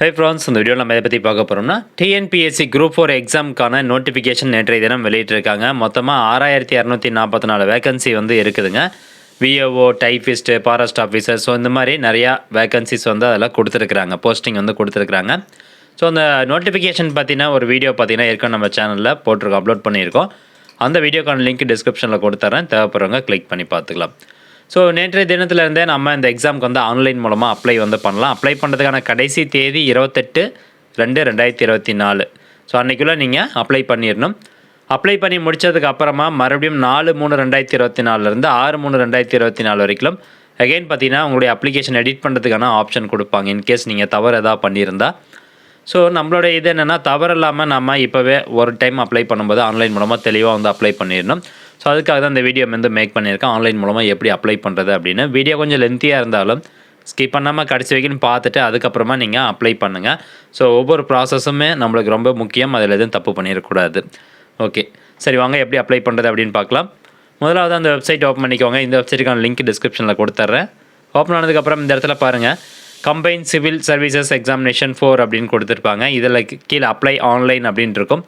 Hi friends, இந்த வீடியோவில் நம்ம எதை பற்றி பார்க்க போகிறோம்னா டிஎன்பிஎஸ்சி குரூப் 4 எக்ஸாமுக்கான நோட்டிஃபிகேஷன் நேற்றைய தினம் வெளியிட்டிருக்காங்க. மொத்தமாக 6244 வேகன்சி வந்து இருக்குதுங்க. VAO, typist, forest officer, so இந்த மாதிரி நிறையா வேகன்சிஸ் வந்து அதில் கொடுத்துருக்குறாங்க, போஸ்டிங் வந்து கொடுத்துருக்குறாங்க. ஸோ அந்த நோட்டிஃபிகேஷன் பார்த்தீங்கன்னா ஒரு வீடியோ பார்த்தீங்கன்னா ஏற்கனவே நம்ம சேனலில் போட்டிருக்கோம், அப்லோட் பண்ணியிருக்கோம். அந்த வீடியோக்கான லிங்க் டிஸ்கிரிப்ஷனில் கொடுத்துட்றேன், தேவைப்படுறவங்க கிளிக் பண்ணி பார்த்துக்கலாம். ஸோ நேற்றைய தினத்துலேருந்தே நம்ம இந்த எக்ஸாமுக்கு வந்து ஆன்லைன் மூலமாக அப்ளை வந்து பண்ணலாம். அப்ளை பண்ணுறதுக்கான கடைசி தேதி 28/2/2024. ஸோ அன்றைக்குள்ளே நீங்கள் அப்ளை பண்ணிடணும். அப்ளை பண்ணி முடித்ததுக்கு அப்புறமா மறுபடியும் 4/3/2024 6/3/2024 வரைக்கும் அகெயின் பார்த்தீங்கன்னா உங்களுடைய அப்ளிகேஷன் எடிட் பண்ணுறதுக்கான ஆப்ஷன் கொடுப்பாங்க, இன்கேஸ் நீங்கள் தவறு எதாவது பண்ணியிருந்தால். ஸோ நம்மளோட இது என்னென்னா, தவறு இல்லாமல் நம்ம இப்போவே ஒரு டைம் அப்ளை பண்ணும்போது ஆன்லைன் மூலமாக தெளிவாக வந்து அப்ளை பண்ணிடணும். ஸோ அதுக்காக தான் இந்த வீடியோ வந்து மேக் பண்ணியிருக்கேன், ஆன்லைன் மூலமாக எப்படி அப்ளை பண்ணுறது அப்படின்னு. வீடியோ கொஞ்சம் லென்த்தியாக இருந்தாலும் ஸ்கிப் பண்ணாமல் கடைசி வரைக்கும் பார்த்துட்டு அதுக்கப்புறமா நீங்கள் அப்ளை பண்ணுங்கள். ஸோ ஒவ்வொரு ப்ராசஸுமே நம்மளுக்கு ரொம்ப முக்கியம், அதில் எதுவும் தப்பு பண்ணிடக்கூடாது. ஓகே, சரி வாங்க எப்படி அப்ளை பண்ணுறது அப்படின்னு பார்க்கலாம். முதலாவது அந்த வெப்சைட் ஓப்பன் பண்ணிக்கோங்க. இந்த வெப்சைட்டுக்கான லிங்க் டிஸ்கிரிப்ஷனில் கொடுத்துட்றேன். ஓப்பன் ஆனதுக்கப்புறம் இந்த இடத்துல பாருங்கள், கம்பைன் சிவில் சர்வீசஸ் எக்ஸாமினேஷன் 4 அப்படின்னு கொடுத்துருப்பாங்க. இதில் கீழே அப்ளை ஆன்லைன் அப்படின்னு இருக்கும்.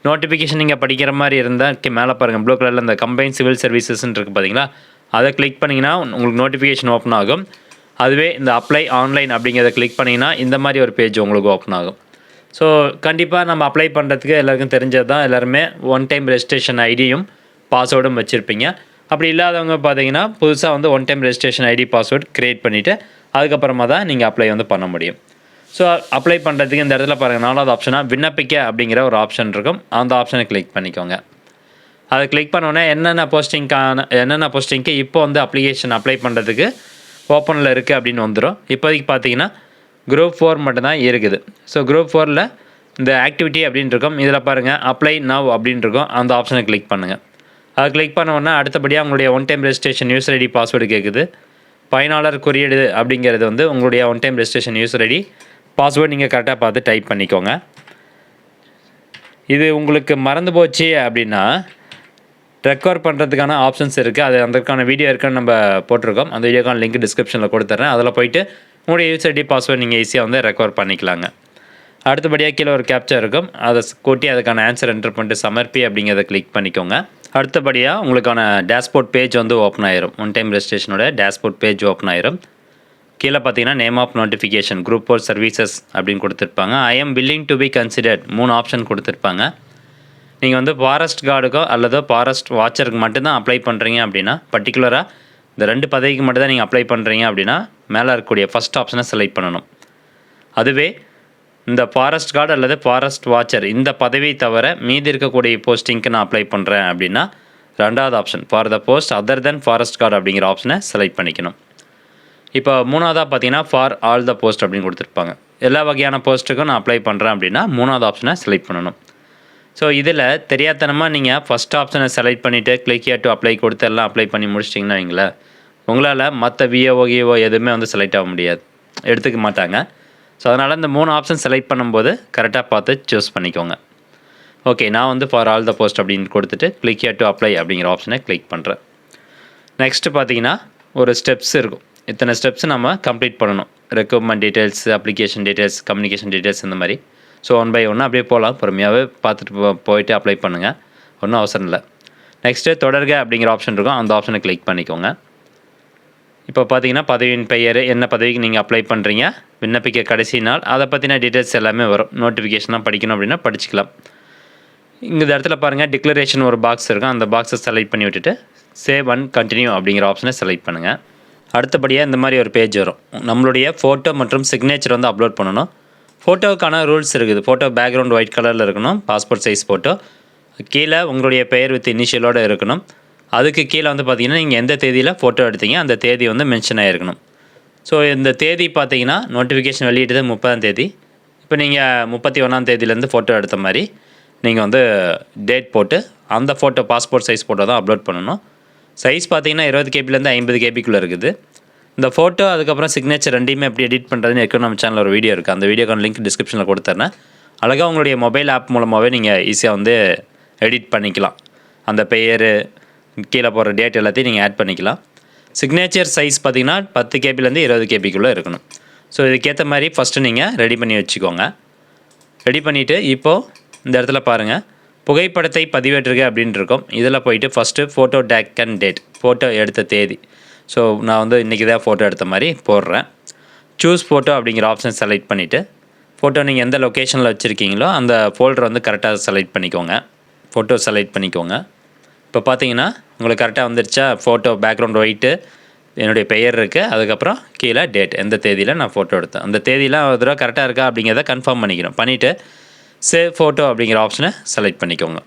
நோட்டிஃபிகேஷன் நீங்கள் படிக்கிற மாதிரி இருந்தால் மேலே பாருங்கள், ப்ளூ கலரில் இந்த கம்பைன் சிவில் சர்வீசஸ்ன்னு இருக்குது பார்த்தீங்களா, அதை கிளிக் பண்ணிங்கன்னா உங்களுக்கு நோட்டிஃபிகேஷன் ஓப்பன் ஆகும். அதுவே இந்த அப்ளை ஆன்லைன் அப்படிங்கிறத கிளிக் பண்ணிங்கன்னா இந்த மாதிரி ஒரு பேஜ் உங்களுக்கு ஓப்பன் ஆகும். ஸோ கண்டிப்பாக நம்ம அப்ளை பண்ணுறதுக்கு எல்லாருக்கும் தெரிஞ்சது தான், எல்லாருமே ஒன் டைம் ரெஜிஸ்ட்ரேஷன் ஐடியும் பாஸ்வேர்டும் வச்சுருப்பீங்க. அப்படி இல்லாதவங்க பார்த்தீங்கன்னா புதுசாக வந்து one time registration ID password create பண்ணிவிட்டு அதுக்கப்புறமா தான் நீங்கள் அப்ளை வந்து பண்ண முடியும். ஸோ அப்ளை பண்ணுறதுக்கு இந்த இடத்துல பாருங்கள், 4வது ஆப்ஷனாக விண்ணப்பிக்க அப்படிங்கிற ஒரு ஆப்ஷன் இருக்கும். அந்த ஆப்ஷனை கிளிக் பண்ணிக்கோங்க. அதை கிளிக் பண்ணோன்னே என்னென்ன போஸ்டிங்க்கு இப்போ வந்து அப்ளிகேஷன் அப்ளை பண்ணுறதுக்கு ஓப்பனில் இருக்குது அப்படின்னு வந்துடும். இப்போதைக்கு பார்த்தீங்கன்னா குரூப் 4 மட்டும்தான் இருக்குது. ஸோ குரூப் 4ல் இந்த ஆக்டிவிட்டி அப்படின்னு இருக்கும். இதில் பாருங்கள் அப்ளை நவ் அப்படின்னு இருக்கும். அந்த ஆப்ஷனை கிளிக் பண்ணுங்கள். அதை கிளிக் பண்ணோன்னா அடுத்தபடியாக உங்களுடைய one time registration user ID password கேட்குது. பயனாளர் குறியீடு அப்படிங்கிறது வந்து உங்களுடைய one time registration user ID password நீங்கள் கரெக்டாக பார்த்து டைப் பண்ணிக்கோங்க. இது உங்களுக்கு மறந்து போச்சு அப்படின்னா ரெக்கவர் பண்ணுறதுக்கான ஆப்ஷன்ஸ் இருக்குது. அது அதற்கான வீடியோ இருக்குன்னு நம்ம போட்டிருக்கோம். அந்த வீடியோக்கான லிங்க் டிஸ்கிரிப்ஷனில் கொடுத்துட்றேன். அதில் போய்ட்டு உங்களுடைய யூசர் ஐடி பாஸ்வேர்டு நீங்கள் ஈஸியாக வந்து ரெக்கவர் பண்ணிக்கலாங்க. அடுத்தபடியாக கீழே ஒரு கேப்ச்சர் இருக்கும், அதை கூட்டி அதுக்கான ஆன்சர் என்டர் பண்ணிட்டு சமர்ப்பி அப்படிங்கிறத கிளிக் பண்ணிக்கோங்க. அடுத்தபடியாக உங்களுக்கான டேஷ்போர்ட் பேஜ் வந்து ஓப்பன் ஆயிரும். ஒன் டைம் ரெஜிஸ்ட்ரேஷனோட டேஷ்போர்ட் பேஜ் ஓப்பன் ஆயிரும். கீழே பார்த்தீங்கன்னா name of notification group 4 services அப்படின்னு கொடுத்துருப்பாங்க. I am willing to be considered 3 option கொடுத்துருப்பாங்க. நீங்கள் வந்து ஃபாரஸ்ட் கார்டுக்கோ அல்லது ஃபாரஸ்ட் வாட்சருக்கு மட்டும்தான் அப்ளை பண்ணுறீங்க அப்படின்னா, பர்டிகுலராக இந்த 2 பதவிக்கு மட்டும் தான் நீங்கள் அப்ளை பண்ணுறீங்க அப்படின்னா மேலே இருக்கக்கூடிய ஃபஸ்ட் ஆப்ஷனை செலக்ட் பண்ணணும். அதுவே இந்த ஃபாரஸ்ட் கார்டு அல்லது ஃபாரஸ்ட் வாட்சர் இந்த பதவி தவிர மீதி இருக்கக்கூடிய போஸ்டிங்க்கு நான் அப்ளை பண்ணுறேன் அப்படின்னா 2வது option for the post other then forest card அப்படிங்கிற ஆப்ஷனை செலக்ட் பண்ணிக்கணும். இப்போ 3வதாக பார்த்தீங்கன்னா ஃபார் ஆல் த போஸ்ட் அப்படின்னு கொடுத்துருப்பாங்க. எல்லா வகையான போஸ்ட்டுக்கும் நான் அப்ளை பண்ணுறேன் அப்படின்னா 3வது ஆப்ஷனை செலக்ட் பண்ணணும். ஸோ இதில் தெரியாதனமாக நீங்கள் ஃபஸ்ட் ஆப்ஷனை செலக்ட் பண்ணிவிட்டு கிளிக் ஹியர் டு அப்ளை கொடுத்து எல்லாம் அப்ளை பண்ணி முடிச்சிட்டிங்கன்னா வைங்களேன், உங்களால் மற்ற விஏஓ எதுவுமே வந்து செலக்ட் ஆக முடியாது, எடுத்துக்க மாட்டாங்க. ஸோ அதனால் இந்த 3 ஆப்ஷன் செலக்ட் பண்ணும்போது கரெக்டாக பார்த்து சூஸ் பண்ணிக்கோங்க. ஓகே, நான் வந்து ஃபார் ஆல் த போஸ்ட் அப்படின்னு கொடுத்துட்டு கிளிக் ஹியர் டு அப்ளை அப்படிங்கிற ஆப்ஷனை கிளிக் பண்ணுறேன். நெக்ஸ்ட்டு பார்த்தீங்கன்னா ஒரு ஸ்டெப்ஸ் இருக்கும். இத்தனை ஸ்டெப்ஸ் நம்ம கம்ப்ளீட் பண்ணணும். Recruitment details, application details, communication details இந்த மாதிரி. ஸோ ஒன் பை ஒன்று அப்படியே போகலாம், பொறுமையாகவே பார்த்துட்டு போயிட்டு அப்ளை பண்ணுங்கள், ஒன்றும் அவசரம் இல்லை. நெக்ஸ்ட்டு தொடர்க அப்படிங்கிற ஆப்ஷன் இருக்கும், அந்த ஆப்ஷனை கிளிக் பண்ணிக்கோங்க. இப்போ பார்த்தீங்கன்னா பதவியின் பெயர், என்ன பதவிக்கு நீங்கள் அப்ளை பண்ணுறீங்க, விண்ணப்பிக்க கடைசி நாள், அதை பற்றின டீட்டெயில்ஸ் எல்லாமே வரும். நோட்டிஃபிகேஷனாக படிக்கணும் அப்படின்னா படிச்சுக்கலாம். இந்த இடத்துல பாருங்கள் டிக்ளரேஷன் ஒரு பாக்ஸ் இருக்கும், அந்த பாக்ஸை செலக்ட் பண்ணி விட்டுட்டு சேவ் அண்ட் கண்டினியூ அப்படிங்கிற ஆப்ஷனை செலக்ட் பண்ணுங்கள். அடுத்தபடியாக இந்த மாதிரி ஒரு பேஜ் வரும். நம்மளுடைய ஃபோட்டோ மற்றும் சிக்னேச்சர் வந்து அப்லோட் பண்ணணும். ஃபோட்டோவுக்கான ரூல்ஸ் இருக்குது. ஃபோட்டோ பேக்ரவுண்ட் ஒயிட் கலரில் இருக்கணும், பாஸ்போர்ட் சைஸ் ஃபோட்டோ. கீழே உங்களுடைய பெயர் வித் இனிஷியலோடு இருக்கணும். அதுக்கு கீழே வந்து பார்த்திங்கன்னா நீங்கள் எந்த தேதியில் ஃபோட்டோ எடுத்தீங்க அந்த தேதி வந்து மென்ஷன் ஆகிருக்கணும். ஸோ இந்த தேதி பார்த்தீங்கன்னா நோட்டிஃபிகேஷன் வெளியிட்டது 30ஆம் தேதி. இப்போ நீங்கள் 31ஆம் தேதியிலேருந்து ஃபோட்டோ எடுத்த மாதிரி நீங்கள் வந்து டேட் போட்டு அந்த ஃபோட்டோ பாஸ்போர்ட் சைஸ் ஃபோட்டோ தான் அப்லோட் பண்ணணும். சைஸ் பார்த்தீங்கன்னா 20 கேபிலேருந்து 50 கேபிக்குள்ளே இருக்குது. இந்த ஃபோட்டோ அதுக்கப்புறம் சிக்னேச்சர் ரெண்டையுமே எப்படி எடிட் பண்ணுறதுன்னு ஏற்கனவே நம்ம சேனலில் ஒரு வீடியோ இருக்குது. அந்த வீடியோக்கான லிங்க் டிஸ்கிரிப்ஷனில் கொடுத்துறேன். அழகாக உங்களுடைய மொபைல் ஆப் மூலமாகவே நீங்கள் ஈஸியாக வந்து எடிட் பண்ணிக்கலாம். அந்த பெயர், கீழே போகிற டேட் எல்லாத்தையும் நீங்கள் ஆட் பண்ணிக்கலாம். சிக்னேச்சர் சைஸ் பார்த்திங்கன்னா 10 கேபிலேருந்து 20 கேபிக்குள்ளே இருக்கணும். ஸோ இதுக்கேற்ற மாதிரி ஃபஸ்ட்டு நீங்கள் ரெடி பண்ணி வச்சுக்கோங்க. ரெடி பண்ணிவிட்டு இப்போது இந்த இடத்துல பாருங்கள், புகைப்படத்தை பதிவேற்றுக அப்படின்ட்டு இருக்கும். இதில் போயிட்டு first photo take and date, photo எடுத்த தேதி. ஸோ நான் வந்து இன்றைக்கி தான் ஃபோட்டோ எடுத்த மாதிரி போடுறேன். சூஸ் ஃபோட்டோ அப்படிங்கிற ஆப்ஷன் செலக்ட் பண்ணிவிட்டு ஃபோட்டோ நீங்கள் எந்த லொக்கேஷனில் வச்சுருக்கீங்களோ அந்த ஃபோல்டர் வந்து கரெக்டாக செலக்ட் பண்ணிக்கோங்க. ஃபோட்டோ செலக்ட் பண்ணிக்கோங்க. இப்போ பார்த்தீங்கன்னா உங்களுக்கு கரெக்டாக வந்துருச்சா? ஃபோட்டோ பேக்ரவுண்ட் ஒயிட்டு, என்னுடைய பெயர் இருக்குது, அதுக்கப்புறம் கீழே டேட், எந்த தேதியில் நான் ஃபோட்டோ எடுத்தேன், அந்த தேதியெலாம் ஒரு தடவை கரெக்டாக இருக்கா அப்படிங்கிறத கன்ஃபார்ம் பண்ணிக்கணும். பண்ணிவிட்டு சேவ் ஃபோட்டோ அப்படிங்கிற ஆப்ஷனை செலக்ட் பண்ணிக்கோங்க.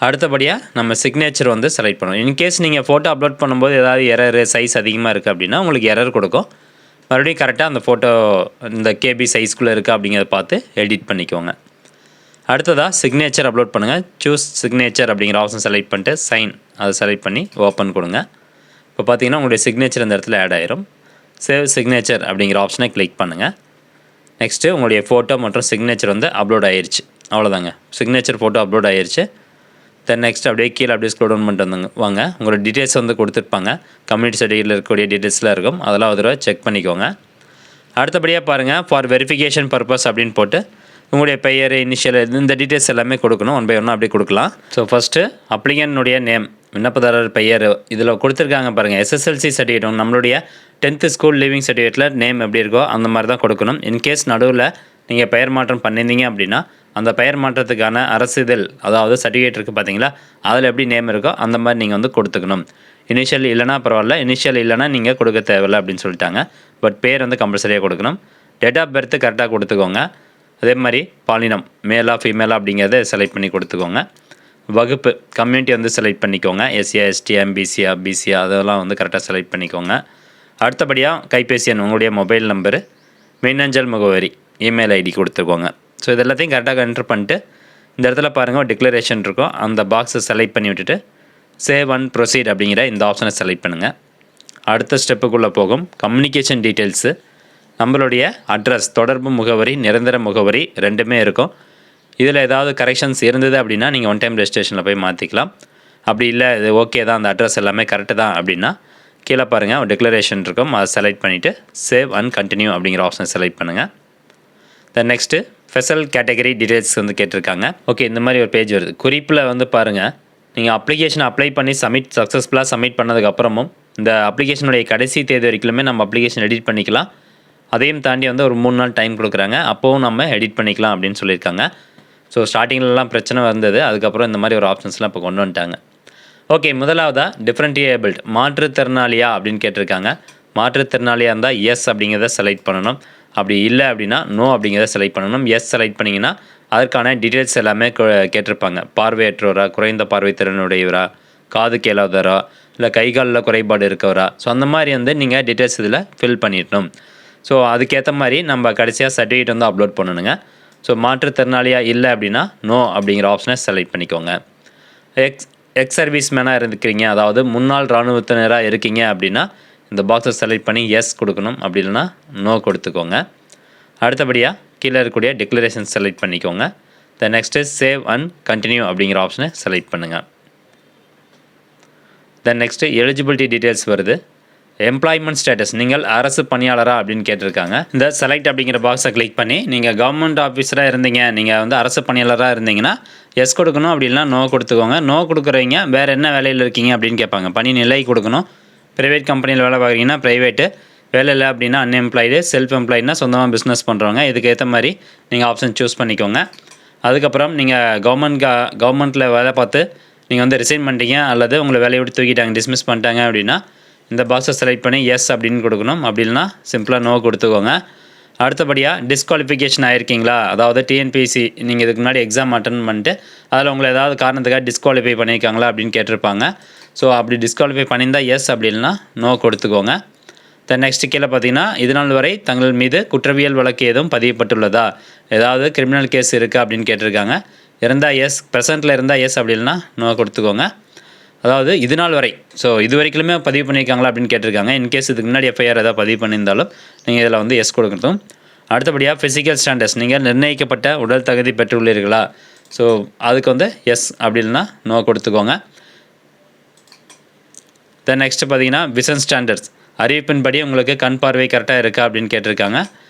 அடுத்தபடியாக நம்ம சிக்னேச்சர் வந்து செலக்ட் பண்ணணும். இன்கேஸ் நீங்கள் ஃபோட்டோ அப்லோட் பண்ணும்போது ஏதாவது எரர், சைஸ் அதிகமாக இருக்குது அப்படின்னா உங்களுக்கு எரர் கொடுக்கும். மறுபடியும் கரெக்டாக அந்த ஃபோட்டோ இந்த கேபி சைஸ்க்குள்ளே இருக்குது அப்படிங்கிறத பார்த்து எடிட் பண்ணிக்கோங்க. அடுத்ததாக சிக்னேச்சர் அப்லோட் பண்ணுங்கள். சூஸ் சிக்னேச்சர் அப்படிங்கிற ஆப்ஷன் செலக்ட் பண்ணிட்டு சைன் அதை செலக்ட் பண்ணி ஓப்பன் கொடுங்க. இப்போ பார்த்தீங்கன்னா உங்களுடைய சிக்னேச்சர் இந்த இடத்துல ஆட் ஆயிரும். சேவ் சிக்னேச்சர் அப்படிங்கிற ஆப்ஷனை கிளிக் பண்ணுங்கள். நெக்ஸ்ட்டு உங்களுடைய ஃபோட்டோ மற்றும் சிக்னேச்சர் வந்து அப்லோட் ஆயிடுச்சு. அவ்வளோதாங்க, சிக்னேச்சர் ஃபோட்டோ அப்லோட் ஆயிடுச்சு. தென் நெக்ஸ்ட் அப்படியே கீழே அப்படியே ஸ்க்ரோல் டவுன் பண்ணிட்டு வந்தாங்க வாங்க. உங்களோட டீட்டெயில்ஸ் வந்து கொடுத்துருப்பாங்க. கம்யூனிட்டி சர்டிஃபிகேட்டில் இருக்கக்கூடிய டீட்டெயில்ஸ்லாம் இருக்கும். அதெல்லாம் ஒரு தடவை செக் பண்ணிக்கோங்க. அடுத்தபடியாக பாருங்கள், ஃபார் வெரிஃபிகேஷன் பர்பஸ் அப்படின்னு போட்டு உங்களுடைய பெயர், இனிஷியல், இந்த டீட்டெயில்ஸ் எல்லாமே கொடுக்கணும். ஒன் பை ஒன்னாக அப்படியே கொடுக்கலாம். ஸோ ஃபஸ்ட்டு அப்ளிகனுடைய நேம், விண்ணப்பதாரர் பெயர் இதில் கொடுத்துருக்காங்க பாருங்கள். எஸ்எஸ்எல்சி சர்டிஃபிகேட் நம்மளுடைய 10th ஸ்கூல் லீவிங் சர்டிஃபிகேட்டில் நேம் எப்படி இருக்கோ அந்த மாதிரி தான் கொடுக்கணும். இன்கேஸ் நடுவில் நீங்கள் பெயர் மாற்றம் பண்ணியிருந்தீங்க அப்படின்னா அந்த பெயர் மாற்றத்துக்கான அரசிதழ், அதாவது சர்டிஃபிகேட் இருக்குது பார்த்தீங்களா, அதில் எப்படி நேம் இருக்கோ அந்த மாதிரி நீங்கள் வந்து கொடுத்துக்கணும். இனிஷியல் இல்லைனா பரவாயில்ல, இனிஷியல் இல்லைனா நீங்கள் கொடுக்க தேவையில்லை அப்படின்னு சொல்லிட்டாங்க. பட் பேர் வந்து கம்பல்சரியாக கொடுக்கணும். டேட் ஆஃப் பர்த்து கரெக்டாக கொடுத்துக்கோங்க. அதே மாதிரி பாலினம் மேலா ஃபீமேலா அப்படிங்கிறத செலக்ட் பண்ணி கொடுத்துக்கோங்க. வகுப்பு கம்யூனிட்டி வந்து செலக்ட் பண்ணிக்கோங்க. எஸ்சியா, எஸ்டியா, எம்பிசியா, பிசியா அதெல்லாம் வந்து கரெக்டாக செலக்ட் பண்ணிக்கோங்க. அடுத்தபடியாக கைபேசி எண், உங்களுடைய மொபைல் நம்பரு, மின்னஞ்சல் முகவரி, இமெயில் ஐடி கொடுத்துக்கோங்க. ஸோ இது எல்லாத்தையும் கரெக்டாக என்ட்ரு பண்ணிட்டு இந்த இடத்துல பாருங்கள் ஒரு டிக்ளரேஷன் இருக்கும். அந்த பாக்ஸை செலக்ட் பண்ணி விட்டுட்டு சேவ் அண்ட் ப்ரொசீட் அப்படிங்கிற இந்த ஆப்ஷனை செலக்ட் பண்ணுங்கள். அடுத்த ஸ்டெப்புக்குள்ளே போகும் கம்யூனிகேஷன் டீட்டெயில்ஸு, நம்மளுடைய அட்ரஸ், தொடர்பு முகவரி, நிரந்தர முகவரி ரெண்டுமே இருக்கும். இதில் ஏதாவது கரெக்ஷன்ஸ் இருந்தது அப்படின்னா நீங்கள் ஒன் டைம் ரெஜிஸ்ட்ரேஷனில் போய் மாற்றிக்கலாம். அப்படி இல்லை இது ஓகே தான், அந்த அட்ரஸ் எல்லாமே கரெக்டு தான் அப்படின்னா கீழே பாருங்கள் ஒரு டிக்ளரேஷன் இருக்கும். அதை செலக்ட் பண்ணிவிட்டு சேவ் அண்ட் கண்டினியூ அப்படிங்கிற ஆப்ஷனை செலக்ட் பண்ணுங்கள். Then next special category details வந்து கேட்டிருக்காங்க. ஓகே, இந்த மாதிரி ஒரு பேஜ் வருது. குறிப்பில் வந்து பாருங்கள், நீங்கள் அப்ளிகேஷன் அப்ளை பண்ணி சக்ஸஸ்ஃபுல்லாக சப்மிட் பண்ணதுக்கப்புறமும் இந்த அப்ளிகேஷனுடைய கடைசி தேதி வரைக்குமே நம்ம அப்ளிகேஷன் எடிட் பண்ணிக்கலாம். அதையும் தாண்டி வந்து ஒரு 3 நாள் டைம் கொடுக்குறாங்க. அப்போவும் நம்ம எடிட் பண்ணிக்கலாம் அப்படின்னு சொல்லியிருக்காங்க. ஸோ ஸ்டார்டிங்லலாம் பிரச்சனை வந்தது, அதுக்கப்புறம் இந்த மாதிரி ஒரு ஆப்ஷன்ஸ்லாம் இப்போ கொண்டு வந்துட்டாங்க. ஓகே, முதலாவதாக டிஃப்ரெண்ட்டியேபிள்ட், மாற்றுத்திறனாளியா அப்படின்னு கேட்டிருக்காங்க. மாற்றுத்திறனாளியாக இருந்தால் எஸ் அப்படிங்கிறத செலக்ட் பண்ணணும். அப்படி இல்லை அப்படின்னா நோ அப்படிங்கிறத செலக்ட் பண்ணணும். எஸ் செலக்ட் பண்ணிங்கன்னா அதற்கான டீட்டெயில்ஸ் எல்லாமே கேட்டிருப்பாங்க. பார்வையற்றவரா, குறைந்த பார்வைத்திறனுடையவரா, காது கேளாதவரா, இல்லை கை காலில் குறைபாடு இருக்கவரா, ஸோ அந்த மாதிரி வந்து நீங்கள் டீட்டெயில்ஸ் இதில் ஃபில் பண்ணிடணும். ஸோ அதுக்கேற்ற மாதிரி நம்ம கடைசியாக சர்டிஃபிகேட் வந்து அப்லோட் பண்ணணுங்க. ஸோ மாற்றுத்திறனாளியாக இல்லை அப்படின்னா நோ அப்படிங்கிற ஆப்ஷனை செலக்ட் பண்ணிக்கோங்க. எக்ஸ் சர்வீஸ் மேனாக இருந்துக்கிறீங்க, அதாவது முன்னாள் இராணுவத்தினராக இருக்கீங்க அப்படின்னா இந்த பாக்ஸை செலக்ட் பண்ணி எஸ் கொடுக்கணும். அப்படி இல்லைனா நோ கொடுத்துக்கோங்க. அடுத்தபடியாக கீழே இருக்கக்கூடிய டிக்ளரேஷன் செலக்ட் பண்ணிக்கோங்க. Then next save and continue அப்படிங்கிற ஆப்ஷனை செலக்ட் பண்ணுங்கள். தென் நெக்ஸ்ட்டு எலிஜிபிலிட்டி டீட்டெயில்ஸ் வருது. எம்ப்ளாய்மெண்ட் ஸ்டேட்டஸ், நீங்கள் அரசு பணியாளரா அப்படின்னு கேட்டிருக்காங்க. இந்த செலக்ட் அப்படிங்கிற பாக்ஸை கிளிக் பண்ணி நீங்கள் கவர்மெண்ட் ஆஃபீஸராக இருந்தீங்க, நீங்கள் வந்து அரசு பணியாளராக இருந்தீங்கன்னா எஸ் கொடுக்கணும். அப்படி இல்லைனா நோ கொடுத்துக்கோங்க. நோ கொடுக்குறீங்க வேறு என்ன வேலையில் இருக்கீங்க அப்படின்னு கேட்பாங்க. பணி நிலை கொடுக்கணும். ப்ரைவேட் கம்பெனியில் வேலை பார்க்குறீங்கன்னா ப்ரைவேட்டு, வேலை இல்லை அப்படின்னா அன்எம்ப்ளாய்டு, செல்ஃப் எம்ப்ளாய்டுனா சொந்தமாக பிஸ்னஸ் பண்ணுறவங்க. இதுக்கு ஏற்ற மாதிரி நீங்கள் ஆப்ஷன் சூஸ் பண்ணிக்கோங்க. அதுக்கப்புறம் நீங்கள் கவர்மெண்ட்டில் வேலை பார்த்து நீங்கள் வந்து ரிசைன் பண்ணிட்டீங்க அல்லது உங்களை வேலையை விட்டு தூக்கிட்டாங்க, டிஸ்மிஸ் பண்ணிட்டாங்க அப்படின்னா இந்த பாக்ஸை செலக்ட் பண்ணி எஸ் அப்படின்னு கொடுக்கணும். அப்படி இல்லைனா சிம்பிளாக நோ கொடுத்துக்கோங்க. அடுத்தபடியாக டிஸ்குவாலிஃபிகேஷன் ஆகிருக்கீங்களா, அதாவது டிஎன்பிஎஸ்சி நீங்கள் இதுக்கு முன்னாடி எக்ஸாம் அட்டன் பண்ணிட்டு அதில் உங்களை ஏதாவது காரணத்துக்காக டிஸ்குவாலிஃபை பண்ணியிருக்காங்களா அப்படின்னு கேட்டிருப்பாங்க. ஸோ அப்படி டிஸ்குவாலிஃபை பண்ணியிருந்தால் எஸ், அப்படி இல்லைனா நோ கொடுத்துக்கோங்க. தென் நெக்ஸ்ட்டு கீழே பார்த்தீங்கன்னா இது நாள் வரை தங்கள் மீது குற்றவியல் வழக்கு எதுவும் பதியப்பட்டுள்ளதா, ஏதாவது கிரிமினல் கேஸ் இருக்குது அப்படின்னு கேட்டிருக்காங்க. இருந்தால் எஸ், ப்ரெசென்ட்டில் இருந்தால் எஸ், அப்படி இல்லைனா நோ கொடுத்துக்கோங்க. அதாவது இது நாள் வரை, ஸோ இது வரைக்குமே பதிவு பண்ணியிருக்காங்களா அப்படின்னு கேட்டிருக்காங்க. இன்கேஸ் இதுக்கு முன்னாடி எஃப்ஐஆர் ஏதாவது பதிவு பண்ணியிருந்தாலும் நீங்கள் இதில் வந்து எஸ் கொடுக்கணும். அடுத்தபடியாக ஃபிசிக்கல் ஸ்டாண்டர்ட்ஸ், நீங்கள் நிர்ணயிக்கப்பட்ட உடல் தகுதி பெற்றுள்ளீர்களா, ஸோ அதுக்கு வந்து எஸ், அப்படி இல்லைனா நோ கொடுத்துக்கோங்க. தென் நெக்ஸ்ட்டு பார்த்தீங்கன்னா விஷன் ஸ்டாண்டர்ட்ஸ், அறிவிப்பின்படி உங்களுக்கு கண் பார்வை கரெக்டாக இருக்கா அப்படின்னு கேட்டிருக்காங்க.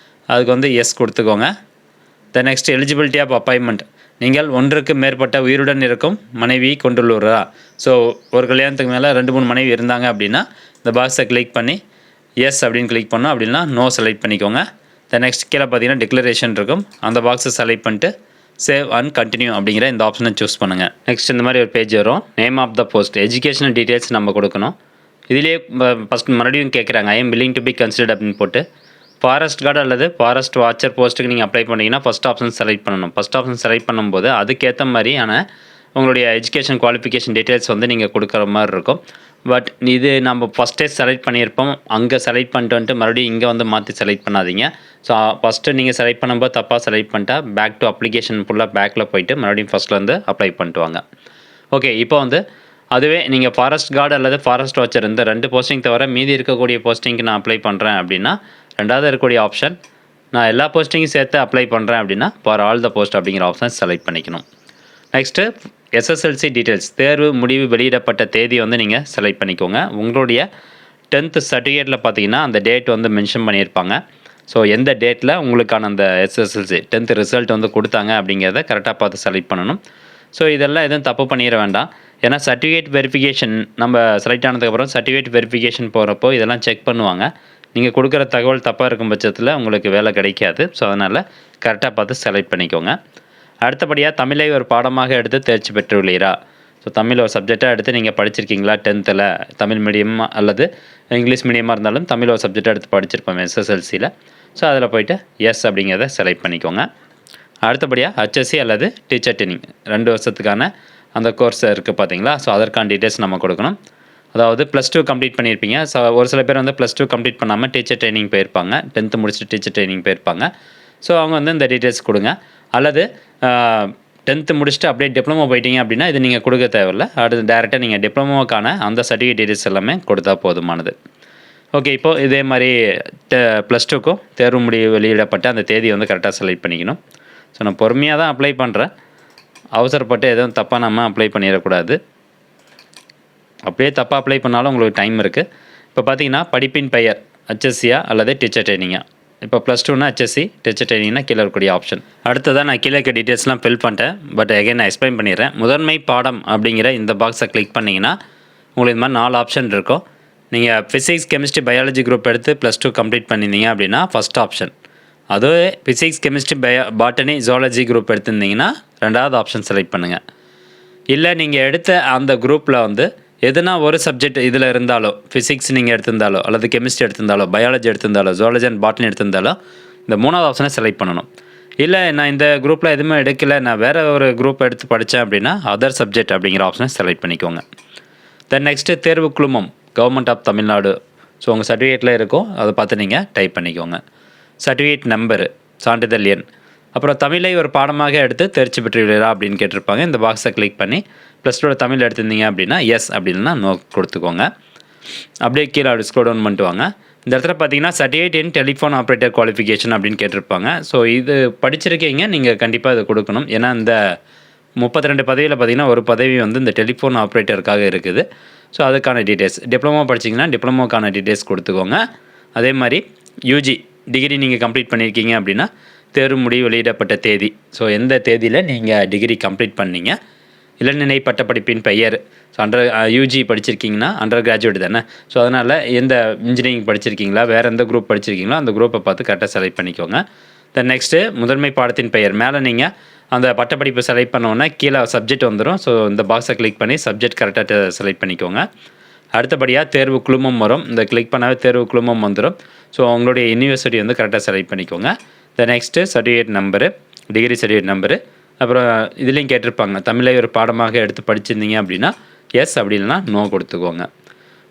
அதுக்கு வந்து எஸ் கொடுத்துக்கோங்க. Next eligibility of appointment. நீங்கள் ஒன்றுக்கு மேற்பட்ட உயிருடன் இருக்கும் மனைவி கொண்டுள்ளவரா? ஸோ ஒரு கல்யாணத்துக்கு மேலே 2-3 மனைவி இருந்தாங்க அப்படின்னா இந்த பாக்ஸை கிளிக் பண்ணி எஸ் அப்படின்னு கிளிக் பண்ணோம். அப்படின்னா நோ செலக்ட் பண்ணிக்கோங்க. நெக்ஸ்ட் கீழே பார்த்தீங்கன்னா டிக்ளரேஷன் இருக்கும். அந்த பாக்ஸை செலக்ட் பண்ணிட்டு சேவ் அண்ட் கண்டினியூ அப்படிங்கிற இந்த ஆப்ஷனை சூஸ் பண்ணுங்கள். நெக்ஸ்ட் இந்த மாதிரி ஒரு பேஜ் வரும். Name of the post, educational details நம்ம கொடுக்கணும். இதிலே ஃபஸ்ட் மறுபடியும் கேட்குறாங்க I am willing to be considered அப்படின்னு போட்டு ஃபாரஸ்ட் கார்டு அல்லது ஃபாரஸ்ட் வாட்சர் போஸ்ட்டுக்கு நீங்கள் அப்ளை பண்ணிங்கன்னா ஃபஸ்ட் ஆப்ஷன் செலக்ட் பண்ணணும். ஃபஸ்ட் ஆப்ஷன் செலக்ட் பண்ணும்போது அதுக்கேற்ற மாதிரியான உங்களுடைய எஜுகேஷன் குவாலிஃபிகேஷன் டீட்டெயில்ஸ் வந்து நீங்கள் கொடுக்குற மாதிரி இருக்கும். பட் இது நம்ம ஃபஸ்ட்டே செலக்ட் பண்ணியிருப்போம், அங்கே செலக்ட் பண்ணிட்டு வந்துட்டு மறுபடியும் இங்கே வந்து மாற்றி செலக்ட் பண்ணாதீங்க. ஸோ ஃபஸ்ட்டு நீங்கள் செலக்ட் பண்ணும்போது தப்பாக செலக்ட் பண்ணிட்டா பேக் டு அப்ளிகேஷன் ஃபுல்லாக பேக்கில் போயிட்டு மறுபடியும் ஃபஸ்ட்லேருந்து அப்ளை பண்ணிட்டு வாங்க. ஓகே, இப்போ வந்து அதுவே நீங்கள் ஃபாரஸ்ட் கார்டு அல்லது ஃபாரஸ்ட் வாட்சர் இந்த 2 போஸ்டிங் தவிர மீதி இருக்கக்கூடிய போஸ்டிங்க்கு நான் அப்ளை பண்ணுறேன் அப்படின்னா ரெண்டாவது இருக்கக்கூடிய ஆப்ஷன் நான் எல்லா போஸ்டிங்கும் சேர்த்து அப்ளை பண்ணுறேன் அப்படின்னா ஃபார் ஆல் த போஸ்ட் அப்படிங்கிற ஆப்ஷன் செலக்ட் பண்ணிக்கணும். நெக்ஸ்ட்டு எஸ்எஸ்எல்சி டீட்டெயில்ஸ், தேர்வு முடிவு வெளியிடப்பட்ட தேதி வந்து நீங்கள் செலக்ட் பண்ணிக்கோங்க. உங்களுடைய 10th சர்டிஃபிகேட்டில் பார்த்தீங்கன்னா அந்த டேட் வந்து மென்ஷன் பண்ணியிருப்பாங்க. ஸோ எந்த டேட்டில் உங்களுக்கான அந்த எஸ்எஸ்எல்சி 10th ரிசல்ட் வந்து கொடுத்தாங்க அப்படிங்கிறத கரெக்டாக பார்த்து செலக்ட் பண்ணணும். ஸோ இதெல்லாம் எதுவும் தப்பு பண்ணிட வேண்டாம். ஏன்னா சர்டிஃபிகேட் வெரிஃபிகேஷன் நம்ம செலக்ட் ஆனதுக்கப்புறம் சர்டிஃபிகேட் வெரிஃபிகேஷன் போகிறப்போ இதெல்லாம் செக் பண்ணுவாங்க. நீங்கள் கொடுக்குற தகவல் தப்பாக இருக்கும் பட்சத்தில் உங்களுக்கு வேலை கிடைக்காது. ஸோ அதனால் கரெக்டாக பார்த்து செலக்ட் பண்ணிக்கோங்க. அடுத்தபடியாக தமிழை ஒரு பாடமாக எடுத்து தேர்ச்சி பெற்றுள்ளீரா? ஸோ தமிழ் ஒரு சப்ஜெக்டாக எடுத்து நீங்கள் படிச்சிருக்கீங்களா? 10th தமிழ் மீடியம் அல்லது இங்கிலீஷ் மீடியமாக இருந்தாலும் தமிழ் ஒரு சப்ஜெக்டாக எடுத்து படிச்சிருப்போம் எஸ்எஸ்எல்சியில். ஸோ அதில் போய்ட்டு எஸ் அப்படிங்கிறத செலக்ட் பண்ணிக்கோங்க. அடுத்தபடியாக ஹச்எஸ்சி அல்லது டீச்சர் ட்ரைனிங் 2 வருஷத்துக்கான அந்த கோர்ஸ் இருக்குது பார்த்தீங்களா? ஸோ அதற்கான டீட்டெயில்ஸ் நம்ம கொடுக்கணும். அதாவது +2 கம்ப்ளீட் பண்ணியிருப்பீங்க. ஸோ ஒரு சில பேர் வந்து +2 கம்ப்ளீட் பண்ணாமல் டீச்சர் ட்ரைனிங் போயிருப்பாங்க, 10th முடிச்சுட்டு டீச்சர் ட்ரைனிங் போயிருப்பாங்க. ஸோ அவங்க வந்து இந்த டீட்டெயில்ஸ் கொடுங்க. அல்லது 10th முடிச்சுட்டு அப்படியே டிப்ளமோ போயிட்டீங்க அப்படின்னா இது நீங்கள் கொடுக்க தேவையில்லை. அடுத்து டேரெக்டாக நீங்கள் டிப்ளமோக்கான அந்த சர்டிஃபிகேட் டீட்டெயில்ஸ் எல்லாமே கொடுத்தா போதுமானது. ஓகே, இப்போது இதே மாதிரி +2க்கும் தேர்வு முடிவு வெளியிடப்பட்ட அந்த தேதியை வந்து கரெக்டாக செலக்ட் பண்ணிக்கணும். ஸோ நான் பொறுமையாக தான் அப்ளை பண்ணுறேன், அவசரப்பட்டு எதுவும் தப்பாக நம்ம அப்ளை பண்ணிடக்கூடாது. அப்படியே தப்பாக அப்ளை பண்ணாலும் உங்களுக்கு டைம் இருக்குது. இப்போ பார்த்தீங்கன்னா படிப்பின் பெயர் ஹச்எஸ்சியா அல்லது டீச்சர் ட்ரைனிங்கா? இப்போ +2னா ஹச்எஸ்சி, டீச்சர் ட்ரைனிங்னா கீழே இருக்கக்கூடிய ஆப்ஷன். அடுத்ததாக நான் கீழே இருக்க டீட்டெயில்ஸ்லாம் ஃபில் பண்ணிட்டேன். பட் அகைன் நான் எக்ஸ்பிளைன் பண்ணிடுறேன். முதன்மை பாடம் அப்படிங்கிற இந்த பாக்ஸை கிளிக் பண்ணிங்கன்னா உங்களுக்கு இந்த மாதிரி 4 ஆப்ஷன் இருக்கும். நீங்கள் ஃபிசிக்ஸ், கெமிஸ்ட்ரி, பயாலஜி குரூப் எடுத்து +2 கம்ப்ளீட் பண்ணியிருந்தீங்க அப்படின்னா ஃபஸ்ட் ஆப்ஷன். அதுவே physics, chemistry, botany, zoology group எடுத்திருந்தீங்கன்னா 2வது ஆப்ஷன் செலக்ட் பண்ணுங்கள். இல்லை நீங்கள் எடுத்த அந்த குரூப்பில் வந்து எதுனா ஒரு சப்ஜெக்ட் இதில் இருந்தாலோ, ஃபிசிக்ஸ் நீங்கள் எடுத்திருந்தாலோ அல்லது கெமிஸ்ட்ரி எடுத்திருந்தாலோ, பயாலஜி எடுத்திருந்தாலோ, ஜுவாலஜி அண்ட் பாட்டனி எடுத்திருந்தாலோ இந்த 3வது ஆப்ஷனை செலக்ட் பண்ணணும். இல்லை நான் இந்த குரூப்பில் எதுவுமே எடுக்கலை, நான் வேறு ஒரு குரூப் எடுத்து படித்தேன் அப்படின்னா அதர் சப்ஜெக்ட் அப்படிங்கிற ஆப்ஷனை செலக்ட் பண்ணிக்கோங்க. நெக்ஸ்ட்டு தேர்வு குழுமம் கவர்மெண்ட் ஆஃப் தமிழ்நாடு. ஸோ உங்கள் சர்டிஃபிகேட்டில் இருக்கும், அதை பார்த்து நீங்கள் டைப் பண்ணிக்கோங்க. சர்டிஃபிகேட் நம்பரு, சான்றிதழ் எண், அப்புறம் தமிழை ஒரு பாடமாக எடுத்து தேர்ச்சி பெற்றுள்ளீரா அப்படின்னு கேட்டிருப்பாங்க. இந்த பாக்ஸை கிளிக் பண்ணி +2 தமிழ் எடுத்திருந்தீங்க அப்படின்னா எஸ், அப்படின்னா நோ கொடுத்துக்கோங்க. அப்படியே கீழே அப்படி ஸ்க்ரோல் டவுன் பண்ணிட்டு வாங்க. இந்த இடத்துல பார்த்தீங்கன்னா certificate in telephone operator qualification அப்படின்னு கேட்டிருப்பாங்க. ஸோ இது படிச்சிருக்கீங்க, நீங்கள் கண்டிப்பாக இதை கொடுக்கணும். ஏன்னா இந்த 32 பதவியில் பார்த்தீங்கன்னா ஒரு பதவி வந்து இந்த டெலிஃபோன் ஆப்ரேட்டருக்காக இருக்குது. ஸோ அதுக்கான டீட்டெயில்ஸ், டிப்ளமோ படிச்சிங்கன்னா டிப்ளமோக்கான டீட்டெயில்ஸ் கொடுத்துக்கோங்க. அதே மாதிரி யூஜி டிகிரி நீங்கள் கம்ப்ளீட் பண்ணியிருக்கீங்க அப்படின்னா தேர்வு முடிவு வெளியிடப்பட்ட தேதி, ஸோ எந்த தேதியில் நீங்கள் டிகிரி கம்ப்ளீட் பண்ணீங்க, இளநிலை பட்டப்படிப்பின் பெயர். ஸோ யூஜி படிச்சிருக்கீங்கன்னா அண்டர் கிராஜுவேட் தானே. ஸோ அதனால் எந்த இன்ஜினியரிங் படிச்சிருக்கீங்களா, வேறு எந்த குரூப் படிச்சிருக்கீங்களோ அந்த குரூப்பை பார்த்து கரெக்டாக செலக்ட் பண்ணிக்கோங்க. நெக்ஸ்ட்டு முதன்மை பாடத்தின் பெயர். மேலே நீங்கள் அந்த பட்டப்படிப்பு செலக்ட் பண்ணோன்னா கீழே சப்ஜெக்ட் வந்துடும். ஸோ இந்த பாக்ஸை கிளிக் பண்ணி சப்ஜெக்ட் கரெக்டாக செலக்ட் பண்ணிக்கோங்க. அடுத்தபடியாக தேர்வு குழுமம் வரும். இந்த கிளிக் பண்ணாவே தேர்வு குழுமம் வந்துடும். ஸோ உங்களுடைய யூனிவர்சிட்டி வந்து கரெக்டாக செலக்ட் பண்ணிக்கோங்க. Next certificate number, degree certificate number, அப்புறம் இதுலேயும் கேட்டிருப்பாங்க தமிழை ஒரு பாடமாக எடுத்து படிச்சிருந்தீங்க அப்படின்னா எஸ், அப்படி இல்லைனா நோ கொடுத்துக்கோங்க.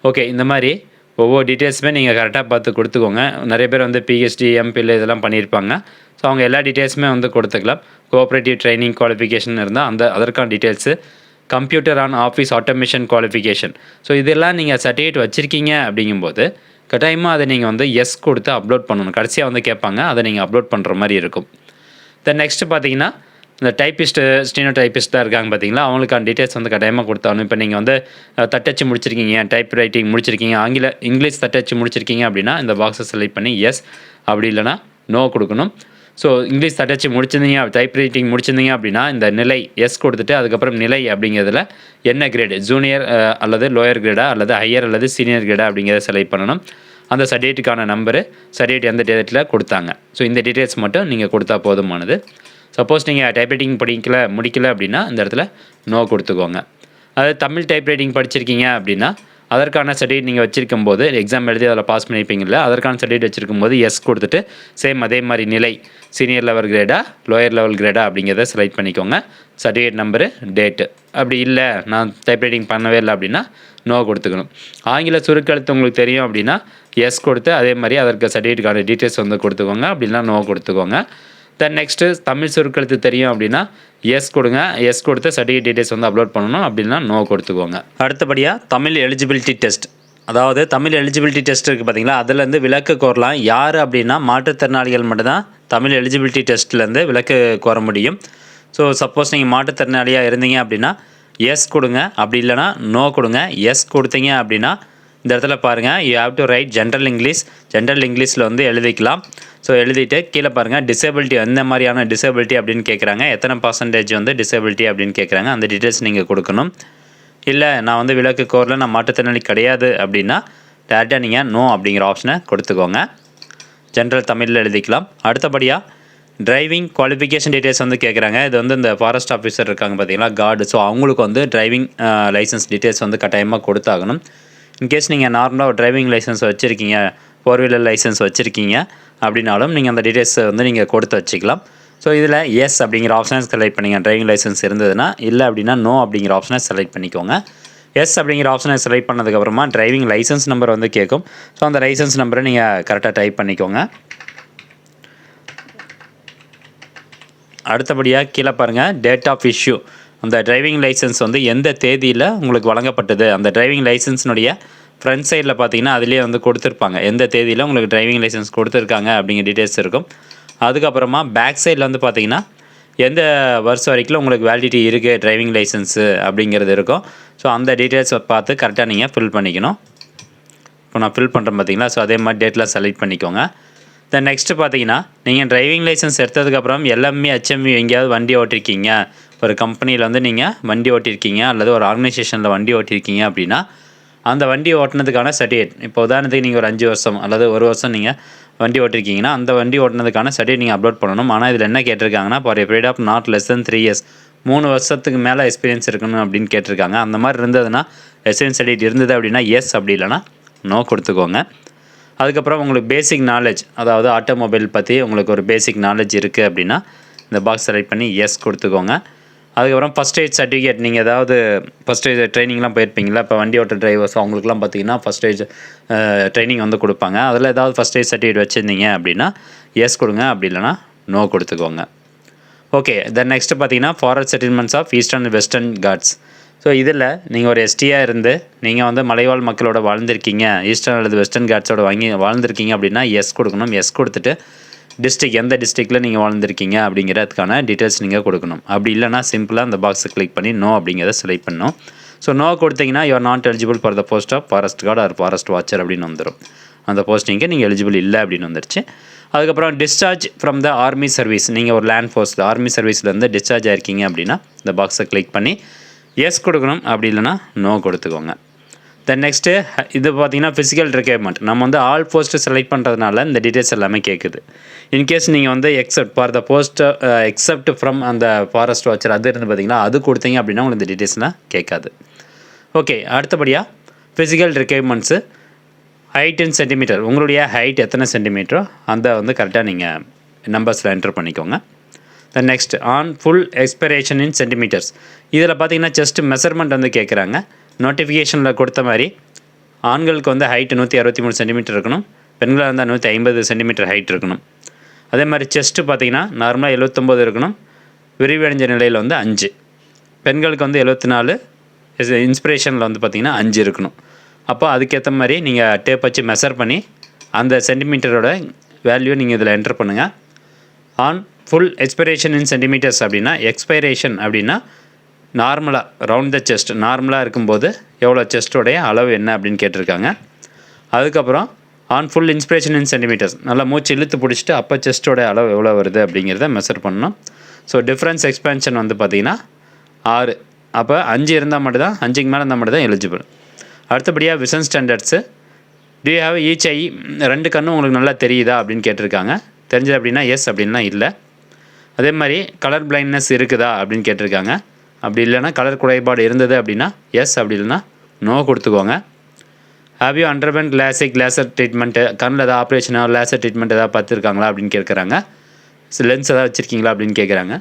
ஓகே, இந்த மாதிரி ஒவ்வொரு டீட்டெயில்ஸுமே நீங்கள் கரெக்டாக பார்த்து கொடுத்துக்கோங்க. நிறைய பேர் வந்து பிஹெச்டி, எம்பிஎல் இதெல்லாம் பண்ணியிருப்பாங்க. ஸோ அவங்க எல்லா டீட்டெயில்ஸுமே வந்து கொடுத்துக்கலாம். கோஆப்ரேட்டிவ் ட்ரைனிங் குவாலிஃபிகேஷன் இருந்தால் அதற்கான details, computer on office automation qualification. So இதெல்லாம் நீங்கள் சர்டிஃபிகேட் வச்சுருக்கீங்க அப்படிங்கும்போது கட்டாயமாக அதை நீங்கள் வந்து எஸ் கொடுத்து அப்லோட் பண்ணணும். கடைசியாக வந்து கேட்பாங்க, அதை நீங்கள் அப்லோட் பண்ணுற மாதிரி இருக்கும். நெக்ஸ்ட்டு பார்த்தீங்கன்னா இந்த டைப்பிஸ்ட்டு ஸ்டீனோ டைப்பிஸ்ட்டாக இருக்காங்க பார்த்தீங்களா, அவங்களுக்கான டீட்டெயில்ஸ் வந்து கட்டாயமாக கொடுத்தாகணும். இப்போ நீங்கள் வந்து தட்டச்சு முடிச்சிருக்கீங்க, டைப் ரைட்டிங் முடிச்சிருக்கீங்க, இங்கிலீஷ் தட்டச்சு முடிச்சிருக்கீங்க அப்படின்னா இந்த பாக்ஸை செலக்ட் பண்ணி எஸ், அப்படி இல்லைனா நோ கொடுக்கணும். ஸோ இங்கிலீஷ் தட்டச்சு முடிச்சிருந்தீங்க, டைப் ரைட்டிங் முடிச்சிருந்தீங்க அப்படின்னா இந்த நிலை எஸ் கொடுத்துட்டு அதுக்கப்புறம் நிலை அப்படிங்கிறதுல என்ன கிரேடு, ஜூனியர் அல்லது லோயர் கிரேடா அல்லது ஹையர் அல்லது சீனியர் கிரேடா அப்படிங்கிறத செலக்ட் பண்ணணும். அந்த சர்டிஃபிகேட்டுக்கான நம்பரு, சர்டிஃபிகேட் எந்த டேட்டில் கொடுத்தாங்க, ஸோ இந்த டீட்டெயில்ஸ் மட்டும் நீங்கள் கொடுத்தா போதுமானது. சப்போஸ் நீங்கள் டைப்ரைட்டிங் முடிக்கல அப்படின்னா இந்த இடத்துல நோ கொடுத்துக்கோங்க. அதாவது தமிழ் டைப்ரைட்டிங் படிச்சிருக்கீங்க அப்படின்னா அதற்கான சர்டிஃபிகேட் நீங்கள் வச்சிருக்கும் போது எக்ஸாம் எழுதி அதில் பாஸ் பண்ணியிருப்பீங்கல்ல, அதற்கான சர்டிஃபிகேட் வச்சிருக்கும் போது எஸ் கொடுத்துட்டு சேம் அதே மாதிரி நிலை சீனியர் லெவல் கிரேடா லோயர் லெவல் கிரேடா அப்படிங்கிறத செலக்ட் பண்ணிக்கோங்க. Certificate number, date. அப்படி இல்லை நான் டைப்ரைட்டிங் பண்ணவே இல்லை அப்படின்னா நோ கொடுத்துக்கணும். ஆங்கில சுருக்கெழுத்து உங்களுக்கு தெரியும் அப்படின்னா எஸ் கொடுத்து அதே மாதிரி அதற்கு சர்டிஃபிகேட்டுக்கான டீட்டெயில்ஸ் வந்து கொடுத்துக்கோங்க. அப்படின்னா நோ கொடுத்துக்கோங்க. தென் நெக்ஸ்ட்டு தமிழ் சுருக்கெழுத்து தெரியும் அப்படின்னா எஸ் கொடுங்க. எஸ் கொடுத்து சர்டிஃபிகேட் டீட்டெயில்ஸ் வந்து அப்லோட் பண்ணணும். அப்படின்னா நோ கொடுத்துக்கோங்க. அடுத்தபடியாக தமிழ் எலிஜிபிலிட்டி டெஸ்ட், அதாவது தமிழ் எலிஜிபிலிட்டி டெஸ்ட் இருக்குது பார்த்தீங்களா, அதுலேருந்து விலக்கு கோரலாம். யார் அப்படின்னா மாற்றுத்திறனாளிகள் மட்டும்தான் தமிழ் எலிஜிபிலிட்டி டெஸ்ட்லேருந்து விலக்கு கோர முடியும். ஸோ சப்போஸ் நீங்கள் மாற்றுத்திறனாளியாக இருந்தீங்க அப்படின்னா எஸ் கொடுங்க, அப்படி இல்லைனா நோ கொடுங்க. எஸ் கொடுத்தீங்க அப்படின்னா இந்த இடத்துல பாருங்கள், you have to right general இங்கிலீஷில் வந்து எழுதிக்கலாம். ஸோ எழுதிட்டு கீழே பாருங்கள் டிசேபிலிட்டி, எந்த மாதிரியான டிசேபிலிட்டி அப்படின்னு கேட்குறாங்க, எத்தனை பர்சன்டேஜ் வந்து டிசேபிலிட்டி அப்படின்னு கேட்குறாங்க, அந்த டீட்டெயில்ஸ் நீங்கள் கொடுக்கணும். இல்லை நான் வந்து விலக்கு கோரில் நான் மாற்றுத்திறனாளி கிடையாது அப்படின்னா டேரெக்டாக நீங்கள் நோ அப்படிங்கிற ஆப்ஷனை கொடுத்துக்கோங்க. ஜென்ரல் தமிழில் எழுதிக்கலாம். அடுத்தபடியாக டிரைவிங் குவாலிஃபிகேஷன் டீட்டெயில்ஸ் வந்து கேட்குறாங்க. இது வந்து இந்த ஃபாரஸ்ட் ஆஃபீஸர் இருக்காங்க பார்த்தீங்களா, கார்டு, ஸோ அவங்களுக்கு வந்து டிரைவிங் லைசன்ஸ் டீட்டெயில்ஸ் வந்து கட்டாயமாக கொடுத்தாகணும். இன்கேஸ் நீங்கள் நார்மலாக ஒரு டிரைவிங் லைசன்ஸ் வச்சுருக்கீங்க, 4 வீலர் லைசன்ஸ் வச்சுருக்கீங்க அப்படின்னாலும் நீங்கள் அந்த டீட்டெயில்ஸை வந்து நீங்கள் கொடுத்து வச்சுக்கலாம். ஸோ இதில் எஸ் அப்படிங்கிற ஆப்ஷனை செலக்ட் பண்ணிங்க டிரைவிங் லைசன்ஸ் இருந்ததுன்னா. இல்லை அப்படின்னா நோ அப்படிங்கிற ஆப்ஷனை செலக்ட் பண்ணிக்கோங்க. எஸ் அப்படிங்கிற ஆப்ஷனை செலக்ட் பண்ணதுக்கப்புறமா டிரைவிங் லைசன்ஸ் நம்பர் வந்து கேட்கும். ஸோ அந்த லைசன்ஸ் நம்பரை நீங்கள் கரெக்டாக டைப் பண்ணிக்கோங்க. அடுத்தபடியாக கீழே பாருங்கள் டேட் ஆஃப் இஷ்யூ, அந்த டிரைவிங் லைசன்ஸ் வந்து எந்த தேதியில் உங்களுக்கு வழங்கப்பட்டது, அந்த டிரைவிங் லைசன்ஸினுடைய ஃப்ரண்ட் சைடில் பார்த்தீங்கன்னா அதிலே வந்து கொடுத்துருப்பாங்க எந்த தேதியில் உங்களுக்கு டிரைவிங் லைசன்ஸ் கொடுத்துருக்காங்க அப்படிங்கிற டீட்டெயில்ஸ் இருக்கும். அதுக்கப்புறமா பேக் சைடில் வந்து பார்த்தீங்கன்னா எந்த வருஷம் வரைக்கும் உங்களுக்கு வேலிடிட்டி இருக்குது டிரைவிங் லைசன்ஸு அப்படிங்கிறது இருக்கும். ஸோ அந்த டீட்டெயில்ஸை பார்த்து கரெக்டாக நீங்கள் ஃபில் பண்ணிக்கணும். இப்போ நான் ஃபில் பண்ணுறேன் பார்த்தீங்களா, ஸோ அதே மாதிரி டேட்டில் செலக்ட் பண்ணிக்கோங்க. தென் நெக்ஸ்ட்டு பார்த்தீங்கன்னா நீங்கள் டிரைவிங் லைசன்ஸ் எடுத்ததுக்கப்புறம் எல்எம்இ ஹெச்எம்இ எங்கேயாவது வண்டி ஓட்டிருக்கீங்க, ஒரு கம்பெனியில் வந்து நீங்கள் வண்டி ஓட்டிருக்கீங்க அல்லது ஒரு ஆர்கனைசேஷனில் வண்டி ஓட்டிருக்கீங்க அப்படின்னா அந்த வண்டி ஓட்டினதுக்கான சர்டிஃபிகேட், இப்போ உதாரணத்துக்கு நீங்கள் ஒரு 5 வருஷம் அல்லது 1 வருஷம் நீங்கள் வண்டி ஓட்டிருக்கீங்கன்னா அந்த வண்டி ஓட்டினதுக்கான சர்டிஃபிகேட் நீங்கள் அப்லோட் பண்ணணும். ஆனால் இதில் என்ன கேட்டிருக்காங்கன்னா for a period of not less than 3 years, 3 வருஷத்துக்கு மேலே எக்ஸ்பீரியன்ஸ் இருக்கணும் அப்படின்னு கேட்டிருக்காங்க. அந்த மாதிரி இருந்ததுன்னா எக்ஸ்பீரியன்ஸ் சர்டிஃபிகேட் இருந்தது அப்படின்னா எஸ், அப்படி இல்லைனா நோ கொடுத்துக்கோங்க. அதுக்கப்புறம் உங்களுக்கு பேசிக் நாலேஜ், அதாவது ஆட்டோமொபைல் பற்றி உங்களுக்கு ஒரு பேசிக் நாலேஜ் இருக்குது அப்படின்னா இந்த பாக்ஸ் செலக்ட் பண்ணி எஸ் கொடுத்துக்கோங்க. அதுக்கப்புறம் ஃபஸ்ட் எய்ட் சர்டிஃபிகேட், நீங்கள் ஏதாவது ஃபஸ்ட் எய்ட் ட்ரைனிங்லாம் போயிருப்பீங்களா, இப்போ வண்டி ஓட்ட டிரைவர்ஸ் அவங்களுக்குலாம் பார்த்தீங்கன்னா ஃபஸ்ட் எய்ட் ட்ரைனிங் வந்து கொடுப்பாங்க. அதில் ஏதாவது ஃபஸ்ட் எய்ட் சர்டிஃபிகேட் வச்சுருந்தீங்க அப்படின்னா எஸ் கொடுங்க, அப்படி இல்லைனா நோ கொடுத்துக்கோங்க. ஓகே, தென் நெக்ஸ்ட்டு பார்த்தீங்கன்னா forest settlements of eastern and western ghats. So இதில் நீங்கள் ஒரு எஸ்டியாக இருந்து நீங்கள் வந்து மலைவாழ் மக்களோட வாழ்ந்திருக்கீங்க, ஈஸ்டர்ன் அல்லது வெஸ்டர்ன் காட்ஸோட வாழ்ந்திருக்கீங்க அப்படின்னா எஸ் கொடுக்கணும். எஸ் கொடுத்துட்டு டிஸ்ட்ரிக், எந்த டிஸ்ட்ரிக்டில் நீங்கள் வாழ்ந்திருக்கீங்க அப்படிங்கிறதுக்கான டீட்டெயில்ஸ் நீங்கள் கொடுக்கணும். அப்படி இல்லைனா சிம்பிளாக அந்த பாக்ஸை கிளிக் பண்ணி நோ அப்படிங்கிறத செலக்ட் பண்ணணும். ஸோ நோ கொடுத்தீங்கன்னா you are not eligible for the post of forest guard or forest watcher அப்படின்னு வந்துடும். அந்த போஸ்டிங்க்கு நீங்கள் எலிஜிபிள் இல்லை அப்படின்னு வந்துருச்சு. அதுக்கப்புறம் discharge from the army service, நீங்கள் ஒரு லேண்ட் ஃபோர்ஸில் ஆர்மி சர்வீஸ்லேருந்து டிஸ்சார்ஜ் ஆகிருக்கீங்க அப்படின்னா இந்த பாக்ஸை கிளிக் பண்ணி எஸ் கொடுக்கணும். அப்படி இல்லைனா நோ கொடுத்துக்கோங்க. தென் நெக்ஸ்ட்டு இது பார்த்தீங்கன்னா ஃபிசிக்கல் ரெக்யர்மெண்ட், நம்ம வந்து ஆல் போஸ்ட்டு செலக்ட் பண்ணுறதுனால இந்த டீட்டெயில்ஸ் எல்லாமே கேட்குது. இன்கேஸ் நீங்கள் வந்து except for the post accept from அந்த ஃபாரஸ்ட் வாட்சர் அது இருந்து பார்த்தீங்கன்னா அது கொடுத்தீங்க அப்படின்னா உங்களுக்கு இந்த டீட்டெயில்ஸ்லாம் கேட்காது. ஓகே, அடுத்தபடியாக ஃபிசிக்கல் ரெக்யர்மெண்ட்ஸு ஹைட் இன் சென்டிமீட்டர், உங்களுடைய ஹைட் எத்தனை சென்டிமீட்டரோ அந்த வந்து கரெக்டாக நீங்கள் நம்பர்ஸில் என்டர் பண்ணிக்கோங்க. Then next on full expression in centimetres, இதில் பார்த்தீங்கன்னா ஜஸ்ட் மெஷர்மெண்ட் வந்து கேட்குறாங்க. நோட்டிஃபிகேஷனில் கொடுத்த மாதிரி ஆண்களுக்கு வந்து ஹைட்டு 163 சென்டிமீட்டர் இருக்கணும், பெண்களாக இருந்தால் 150 சென்டிமீட்டர் ஹைட் இருக்கணும். அதே மாதிரி செஸ்ட்டு பார்த்தீங்கன்னா நார்மலாக 79 இருக்கணும், விரிவடைஞ்ச நிலையில் வந்து 5, பெண்களுக்கு வந்து 74, இன்ஸ்பிரேஷனில் வந்து பார்த்திங்கன்னா 5 இருக்கணும். அப்போ அதுக்கேற்ற மாதிரி நீங்கள் டேப் வச்சு மெஷர் பண்ணி அந்த சென்டிமீட்டரோட வேல்யூ நீங்கள் இதில் என்டர் பண்ணுங்கள். On full expiration in centimetres அப்படின்னா எக்ஸ்பைரேஷன் அப்படின்னா நார்மலாக ரவுண்ட் த செஸ்ட் நார்மலாக இருக்கும்போது எவ்வளோ செஸ்ட்டோடைய அளவு என்ன அப்படின்னு கேட்டிருக்காங்க. அதுக்கப்புறம் on full inspiration in centimetres நல்லா மூச்சு இழுத்து பிடிச்சிட்டு அப்போ செஸ்ட்டோட அளவு எவ்வளோ வருது அப்படிங்கிறத மெஷர் பண்ணணும். ஸோ டிஃப்ரென்ஸ் எக்ஸ்பேன்ஷன் வந்து பார்த்திங்கன்னா 6. அப்போ 5 இருந்தால் மட்டும்தான் 5க்கு மேலே இருந்தால் மட்டும் தான் எலிஜிபிள். அடுத்தபடியாக vision standards do you have each eye 2 கண்ணும் உங்களுக்கு நல்லா தெரியுதா அப்படின்னு கேட்டிருக்காங்க. தெரிஞ்சது அப்படின்னா எஸ் அப்படின்னா இல்லை. அதே மாதிரி கலர் பிளைண்ட்னஸ் இருக்குதா அப்படின்னு கேட்டிருக்காங்க. அப்படி இல்லைன்னா கலர் குறைபாடு இருந்தது அப்படின்னா எஸ், அப்படி இல்லைன்னா நோ கொடுத்துக்கோங்க. Have you underwent laser treatment கண்ணில் ஏதாவது ஆப்ரேஷனோ லேசர் ட்ரீட்மெண்ட் ஏதாவது பார்த்துருக்காங்களா அப்படின்னு கேட்குறாங்க. லென்ஸ் ஏதாவது வச்சுருக்கீங்களா அப்படின்னு கேட்குறாங்க.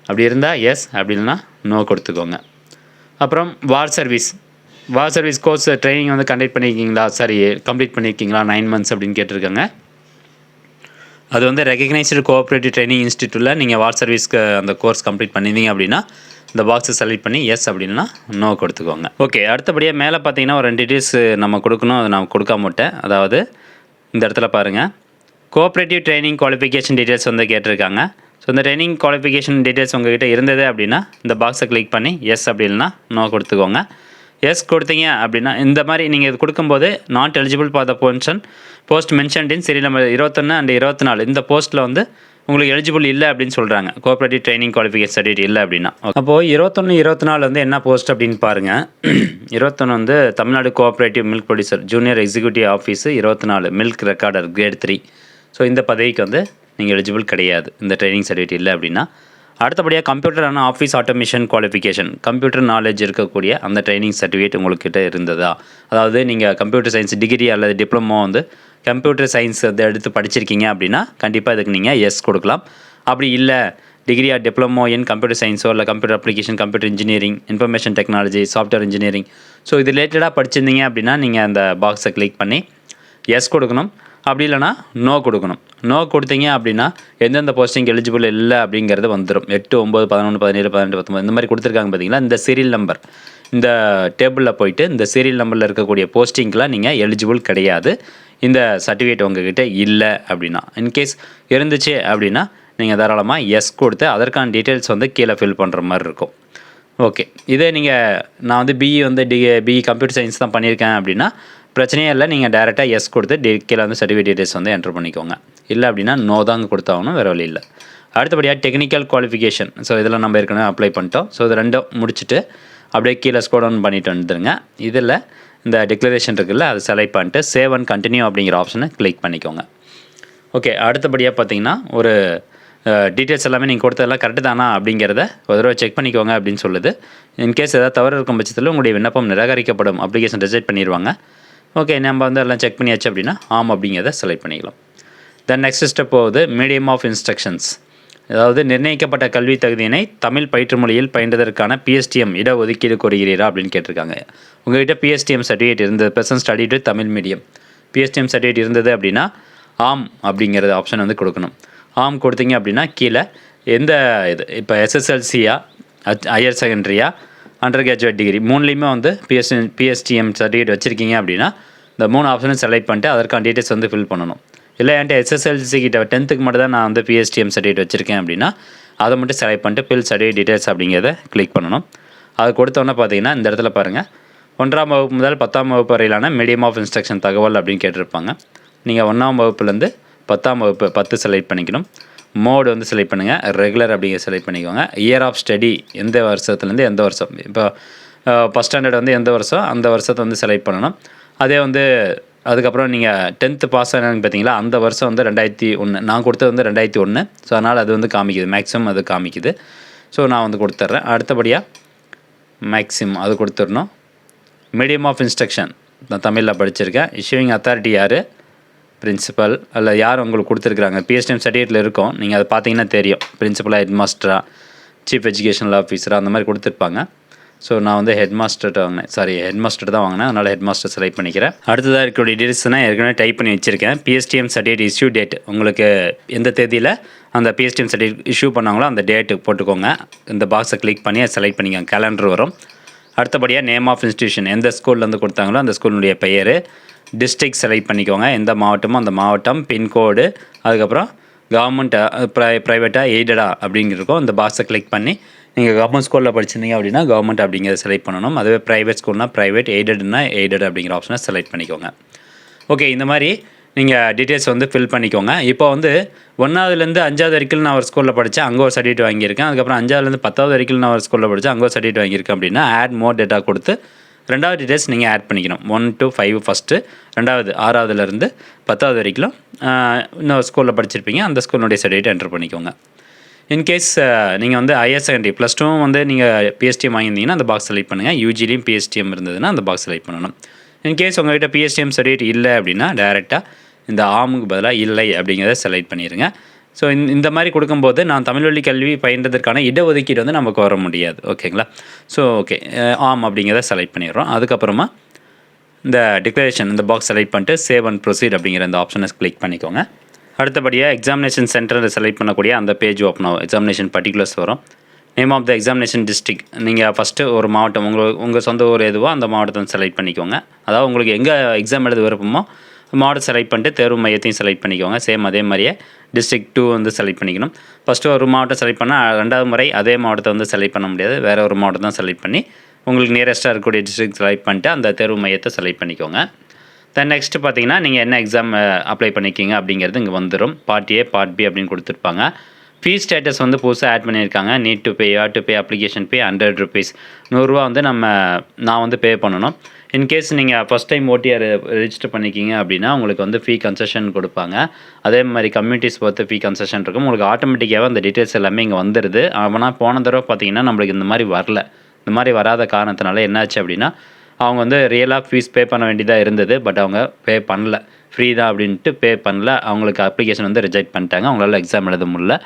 அப்படி இருந்தால் எஸ், அப்படி இல்லைன்னா நோ கொடுத்துக்கோங்க. அப்புறம் வார் சர்வீஸ் கோர்ஸ் ட்ரைனிங் வந்து கம்ப்ளீட் பண்ணியிருக்கீங்களா 9 months அப்படின்னு கேட்டிருக்காங்க. அது வந்து ரெகக்னைஸ்டு கோஆப்ரேட்டிவ் ட்ரைனிங் இன்ஸ்டியூட்டில் நீங்கள் வார் சர்வீஸ்க்கு அந்த கோர்ஸ் கம்ப்ளீட் பண்ணியிருந்தீங்க அப்படின்னா இந்த பாக்ஸை செலக்ட் பண்ணி எஸ் அப்படின்னா நோ கொடுத்துக்கோங்க. ஓகே, அடுத்தபடியாக மேலே பார்த்தீங்கன்னா ஒரு 2 டீட்டெயில்ஸ் நம்ம கொடுக்கணும். அதை நான் கொடுக்காம விட்டேன். அதாவது இந்த இடத்துல பாருங்கள், கோஆப்ரேட்டிவ் ட்ரைனிங் குவாலிஃபிகேஷன் டீட்டெயில்ஸ் வந்து கேட்டிருக்காங்க. ஸோ இந்த ட்ரைனிங் குவாலிஃபிகேஷன் டீட்டெயில்ஸ் உங்கள்கிட்ட இருந்தது அப்படின்னா இந்த பாக்ஸை கிளிக் பண்ணி எஸ் அப்படின்னா நோ கொடுத்துக்கோங்க. எஸ் கொடுத்தீங்க அப்படின்னா இந்த மாதிரி நீங்கள் இது கொடுக்கும்போது not eligible for the post mentioned in serial number 21 and 24 இந்த போஸ்ட்டில் வந்து உங்களுக்கு எலிஜிபிள் இல்லை அப்படின்னு சொல்கிறாங்க. கோஆப்ரேட்டிவ் ட்ரைனிங் குவாலிஃபிகேஷன் சர்டிஃபிகேட் இல்லை அப்படின்னா. அப்போது 21, 24 வந்து என்ன போஸ்ட் அப்படின்னு பாருங்கள். 21 வந்து Tamil Nadu cooperative milk producer junior executive office, 24 milk recorder grade 3. So இந்த பதவிக்கு வந்து நீங்கள் எலிஜிபிள் கிடையாது இந்த ட்ரைனிங் சர்டிஃபிகேட் இல்லை அப்படின்னா. அடுத்தபடியாக computer and office automation qualification computer knowledge இருக்கக்கூடிய அந்த ட்ரைனிங் சர்டிஃபிகேட் உங்கள்கிட்ட இருந்ததா, அதாவது நீங்கள் கம்ப்யூட்டர் சயின்ஸ் டிகிரி அல்லது டிப்ளமோ வந்து கம்ப்யூட்டர் சயின்ஸ் அதை எடுத்து படிச்சிருக்கீங்க அப்படின்னா கண்டிப்பாக இதுக்கு நீங்கள் எஸ் கொடுக்கலாம். அப்படி இல்லை degree or diploma in computer சயின்ஸோ இல்லை computer application, computer engineering, information technology, software engineering, so இது ரிலேட்டடாக படிச்சிருந்தீங்க அப்படின்னா நீங்கள் அந்த பாக்ஸை கிளிக் பண்ணி எஸ் கொடுக்கணும். அப்படி இல்லைனா நோ கொடுக்கணும். நோ கொடுத்தீங்க அப்படின்னா எந்தெந்த போஸ்டிங் எலிஜிபிள் இல்லை அப்படிங்கிறது வந்துடும். 8, 9, 11, 17, 18, 19 இந்த மாதிரி கொடுத்துருக்காங்க பார்த்தீங்களா. இந்த சீரியல் நம்பர் இந்த டேபிளில் போயிட்டு இந்த சீரியல் நம்பரில் இருக்கக்கூடிய போஸ்டிங்க்கெலாம் நீங்கள் எலிஜிபிள் கிடையாது. இந்த சர்டிஃபிகேட் உங்ககிட்ட இல்லை அப்படின்னா, இன்கேஸ் இருந்துச்சு அப்படின்னா நீங்கள் தாராளமாக எஸ் கொடுத்து அதற்கான டீட்டெயில்ஸ் வந்து கீழே ஃபில் பண்ணுற மாதிரி இருக்கும். ஓகே, இதே நான் வந்து பிஇ கம்ப்யூட்டர் சயின்ஸ் தான் பண்ணியிருக்கேன் அப்படின்னா பிரச்சனையே இல்லை. நீங்கள் டேரெக்டாக எஸ் கொடுத்து கீழே வந்து சர்டிஃபிகேட் டீட்டெயில்ஸ் வந்து என்ட்ரு பண்ணிக்கோங்க. இல்லை அப்படின்னா நோ தாங்க கொடுத்தாகணும், வேறு வழி இல்லை. அடுத்தபடியாக டெக்னிக்கல் குவாலிஃபிகேஷன், ஸோ இதெல்லாம் நம்ம ஏற்கனவே அப்ளை பண்ணிட்டோம். ஸோ இது 2 முடிச்சுட்டு அப்படியே கீழே ஸ்க்ரோல் டவுன் பண்ணிட்டு வந்துடுங்க. இதில் இந்த டிக்ளரேஷன் இருக்குல்ல, அதை செலக்ட் பண்ணிட்டு சேவ் அண்ட் கண்டினியூ அப்படிங்கிற ஆப்ஷனை கிளிக் பண்ணிக்கோங்க. ஓகே, அடுத்தபடியாக பார்த்தீங்கன்னா ஒரு டீட்டெயில்ஸ் எல்லாமே நீங்கள் கொடுத்ததெல்லாம் கரெக்டு தானா அப்படிங்கிறத ஒரு தடவை செக் பண்ணிக்கோங்க அப்படின்னு சொல்லுது. இன்கேஸ் ஏதாவது தவறு இருக்கும் பட்சத்தில் உங்களுடைய விண்ணப்பம் நிராகரிக்கப்படும், அப்ளிகேஷன் ரிஜெக்ட் பண்ணிடுவாங்க. ஓகே, நம்ம வந்து எல்லாம் செக் பண்ணியாச்சு அப்படின்னா ஆம் அப்படிங்கிறத செலக்ட் பண்ணிக்கலாம். தென் நெக்ஸ்ட் ஸ்டெப் போகுது மீடியம் ஆஃப் இன்ஸ்ட்ரக்ஷன்ஸ், அதாவது நிர்ணயிக்கப்பட்ட கல்வி தகுதியினை தமிழ் பயிற்று மொழியில் பயின்றதற்கான பிஎஸ்டிஎம் இட ஒதுக்கீடு கோருகிறீரா அப்படின்னு கேட்டிருக்காங்க. உங்கள்கிட்ட பிஎஸ்டிஎம் சர்டிஃபிகேட் இருந்தது, present studied Tamil medium PSTM certificate இருந்தது அப்படின்னா ஆம் அப்படிங்கிறது ஆப்ஷன் வந்து கொடுக்கணும். ஆம் கொடுத்தீங்க அப்படின்னா கீழே எந்த இது இப்போ எஸ்எஸ்எல்சியா, ஹையர் செகண்டரியா, அண்டர் கிராஜுவேட் டிகிரி 3லேயுமே வந்து பிஎஸ்டிஎம் சர்டிஃபிகேட் வச்சுருக்கீங்க அப்படின்னா இந்த 3 ஆப்ஷனும் செலக்ட் பண்ணிட்டு அதற்கான டீட்டெயில்ஸ் வந்து ஃபில் பண்ணணும். இல்லை என்கிட்ட எஸ்எஸ்எல்சி கிட்ட 10th மட்டும் தான் நான் வந்து பிஎஸ்டிஎம் சர்டிஃபிகேட் வச்சுருக்கேன் அப்படின்னா அதை மட்டும் செலக்ட் பண்ணிட்டு ஃபில் சர்டிஃபிகேட் டீட்டெயில்ஸ் அப்படிங்கிறத கிளிக் பண்ணணும். அது கொடுத்தோன்னே பார்த்தீங்கன்னா இந்த இடத்துல பாருங்கள் 1ஆம் வகுப்பு முதல் 10ஆம் வகுப்பு வரையிலான மீடியம் ஆஃப் இன்ஸ்ட்ரக்ஷன் தகவல் அப்படின்னு கேட்டிருப்பாங்க. நீங்கள் 1ஆம் வகுப்புலேருந்து 10ஆம் வகுப்பு 10 செலக்ட் பண்ணிக்கணும். மோடு வந்து செலக்ட் பண்ணுங்கள், ரெகுலர் அப்படிங்கிற செலக்ட் பண்ணிக்கோங்க. இயர் ஆஃப் ஸ்டடி எந்த வருஷத்துலேருந்து எந்த வருஷம், இப்போ ஃபஸ்ட் ஸ்டாண்டர்ட் வந்து எந்த வருஷம் அந்த வருஷத்தை வந்து செலக்ட் பண்ணணும். அதே வந்து அதுக்கப்புறம் நீங்கள் 10th பாஸ் ஆனாங்க பார்த்தீங்களா, அந்த வருஷம் வந்து 2001, நான் கொடுத்தது வந்து 2001. ஸோ அதனால் அது வந்து காமிக்குது, மேக்ஸிமம் அது காமிக்குது. ஸோ நான் வந்து கொடுத்துட்றேன். அடுத்தபடியாக மேக்ஸிமம் அது கொடுத்துடணும். மீடியம் ஆஃப் இன்ஸ்ட்ரக்ஷன் நான் தமிழில் படிச்சிருக்கேன். இஷ்யூவிங் அத்தாரிட்டி யார், பிரின்சிபல் அல்ல யார் உங்களுக்கு கொடுத்துருக்குறாங்க. பிஎஸ்டிஎம் சர்டிஃபிகேட்டில் இருக்கும், நீங்கள் அதை பார்த்தீங்கன்னா தெரியும். பிரின்சிபலாக, ஹெட் மாஸ்டரா, சீஃப் எஜுகேஷனல் ஆஃபீஸராக அந்த மாதிரி கொடுத்துருப்பாங்க. ஸோ நான் வந்து ஹெட் மாஸ்டர் தான் வாங்கினேன். அதனால் ஹெட் மாஸ்டர் செலக்ட் பண்ணிக்கிறேன். அடுத்ததாக இருக்கக்கூடிய டீட்டெயில்ஸ்னால் ஏற்கனவே டைப் பண்ணி வச்சுருக்கேன். பிஎஸ்டிஎம் சர்டிஃபிகேட் இஷ்யூ டேட், உங்களுக்கு எந்த தேதியில் அந்த பிஎஸ்டிஎம் சர்டிஃபிகேட் இஷ்யூ பண்ணாங்களோ அந்த டேட்டு போட்டுக்கோங்க. இந்த பாக்ஸை கிளிக் பண்ணி அதை செலக்ட் பண்ணிக்கோங்க, கேலண்டர் வரும். அடுத்தபடியாக நேம் ஆஃப் இன்ஸ்டியூஷன், எந்த ஸ்கூல்லேருந்து கொடுத்தாங்களோ அந்த ஸ்கூலினுடைய பெயர், டிஸ்ட்ரிக்ட் செலக்ட் பண்ணிக்கோங்க, எந்த மாவட்டமோ அந்த மாவட்டம், பின்கோடு, அதுக்கப்புறம் கவர்மெண்ட் ப்ரைவேட்டா எய்டடா அப்படிங்கிறக்கும் இந்த பாக்ஸை கிளிக் பண்ணி நீங்கள் கவர்மெண்ட் ஸ்கூலில் படிச்சிருந்தீங்க அப்படின்னா கவர்மெண்ட் அப்படிங்கிறத செலக்ட் பண்ணணும். அதுவே ப்ரைவேட் ஸ்கூல்னா ப்ரைவேட், எய்டட்னா எய்டட் அப்படிங்கிற ஆப்ஷனை செலக்ட் பண்ணிக்கோங்க. ஓகே, இந்த மாதிரி நீங்கள் டீட்டெயில்ஸ் வந்து ஃபில் பண்ணிக்கோங்க. இப்போ வந்து 1வதுலேருந்து 5வது வரைக்கும் நான் ஒரு ஸ்கூலில் படித்தேன், அங்கே ஒரு சர்டிஃபிகேட் வாங்கியிருக்கேன். அதுக்கப்புறம் 5வதுலேருந்து 10வது வரைக்கும் நான் ஒரு ஸ்கூலில் படித்தேன், அங்கே ஒரு சர்டிஃபிகேட் வாங்கியிருக்கேன் அப்படின்னா ஆட் மோர் டேட்டா கொடுத்து 2வது டீட்டெயில்ஸ் நீங்கள் ஆட் பண்ணிக்கணும். 1 to 5 ஃபஸ்ட்டு, 2வது 6வதுலேருந்து 10வது வரைக்கும் இன்னொரு ஸ்கூலில் படிச்சிருப்பீங்க, அந்த ஸ்கூலினுடைய சர்டிஃபிகேட் என்டர் பண்ணிக்கோங்க. இன்கேஸ் நீங்கள் வந்து ஹையர் செகண்டரி +2 வந்து நீங்கள் பிஎஸ்டிஎம் வாங்கியிருந்தீங்கன்னா அந்த பாக்ஸ் செலக்ட் பண்ணுங்கள். யூஜிலையும் பிஎஸ்டிஎம் இருந்ததுன்னா அந்த பாக்ஸ் செலக்ட் பண்ணணும். இன்கேஸ் உங்கள்கிட்ட பிஎஸ்டிஎம் சர்டிஃபிகேட் இல்லை அப்படின்னா டேரெக்டாக இந்த ஆமுக்கு பதிலாக இல்லை அப்படிங்கிறத செலக்ட் பண்ணிடுங்க. ஸோ இந்த மாதிரி கொடுக்கும்போது நான் தமிழ் வழி கல்வி பயின்றதற்கான இடஒதுக்கீடு வந்து நமக்கு வர முடியாது. ஓகேங்களா? ஸோ ஓகே, ஆம் அப்படிங்கிறத செலக்ட் பண்ணிடுறோம். அதுக்கப்புறமா இந்த டிக்ளரேஷன் இந்த பாக்ஸ் செலக்ட் பண்ணிட்டு சேவ் அண்ட் ப்ரொசீட் அப்படிங்கிற இந்த ஆப்ஷனை கிளிக் பண்ணிக்கோங்க. அடுத்தபடியாக எக்ஸாமினேஷன் சென்டர் செலக்ட் பண்ணக்கூடிய அந்த பேஜ் ஓப்பன் ஆகும். எக்ஸாமினேஷன் பர்டிகுலர்ஸ் வரும். Name of the examination district, நீங்கள் ஃபஸ்ட்டு ஒரு மாவட்டம் உங்கள் சொந்த ஊர் எதுவோ அந்த மாவட்டத்தை செலக்ட் பண்ணிக்கோங்க. அதாவது உங்களுக்கு எங்கே எக்ஸாம் எழுத விருப்பமோ மாவட்டம் செலக்ட் பண்ணிட்டு தேர்வு மையத்தையும் செலக்ட் பண்ணிக்கோங்க. சேம் அதே மாதிரியே டிஸ்ட்ரிக்ட் 2 வந்து செலக்ட் பண்ணிக்கணும். ஃபஸ்ட்டு ஒரு மாவட்டம் செலக்ட் பண்ணால் 2வது முறை அதே மாவட்டத்தை வந்து செலக்ட் பண்ண முடியாது, வேறு ஒரு மாவட்டம் தான் செலக்ட் பண்ணி உங்களுக்கு நியரஸ்ட்டாக இருக்கக்கூடிய டிஸ்ட்ரிக்ட் செலக்ட் பண்ணிட்டு அந்த தேர்வு மையத்தை செலக்ட் பண்ணிக்கோங்க. தென் நெக்ஸ்ட்டு பார்த்தீங்கன்னா நீங்கள் என்ன எக்ஸாம் அப்ளை பண்ணிக்கிங்க அப்படிங்கிறது இங்கே வந்துடும். பார்ட் ஏ, பார்ட் பி அப்படின்னு கொடுத்துருப்பாங்க. ஃபீஸ் ஸ்டேட்டஸ் வந்து புதுசாக ஆட் பண்ணியிருக்காங்க. Need to pay, to pay, application pay ₹100. 100 வந்து நான் வந்து பே பண்ணணும். இன்கேஸ் நீங்கள் ஃபஸ்ட் டைம் ஓடிஆர் ரெஜிஸ்டர் பண்ணிக்கிங்க அப்படின்னா உங்களுக்கு வந்து ஃபீ கன்செஷன் கொடுப்பாங்க. அதே மாதிரி கம்யூனிட்டிஸ் பொறுத்து ஃபீ கன்செஷன் இருக்கும். உங்களுக்கு ஆட்டோமேட்டிக்காகவே அந்த டீட்டெயில்ஸ் எல்லாமே இங்கே வந்துடுது. ஆனால் போன தடவை பார்த்தீங்கன்னா நம்மளுக்கு இந்த மாதிரி வரல. இந்த மாதிரி வராத காரணத்தினால என்னாச்சு அப்படின்னா அவங்க வந்து ரியலாக ஃபீஸ் பே பண்ண வேண்டியதாக இருந்தது. பட் அவங்க பே பண்ணல, ஃப்ரீ தான் அப்படின்ட்டு பே பண்ணல. அவங்களுக்கு அப்ளிகேஷன் வந்து ரிஜெக்ட் பண்ணிட்டாங்க, அவங்களால எக்ஸாம் எழுத முடியல.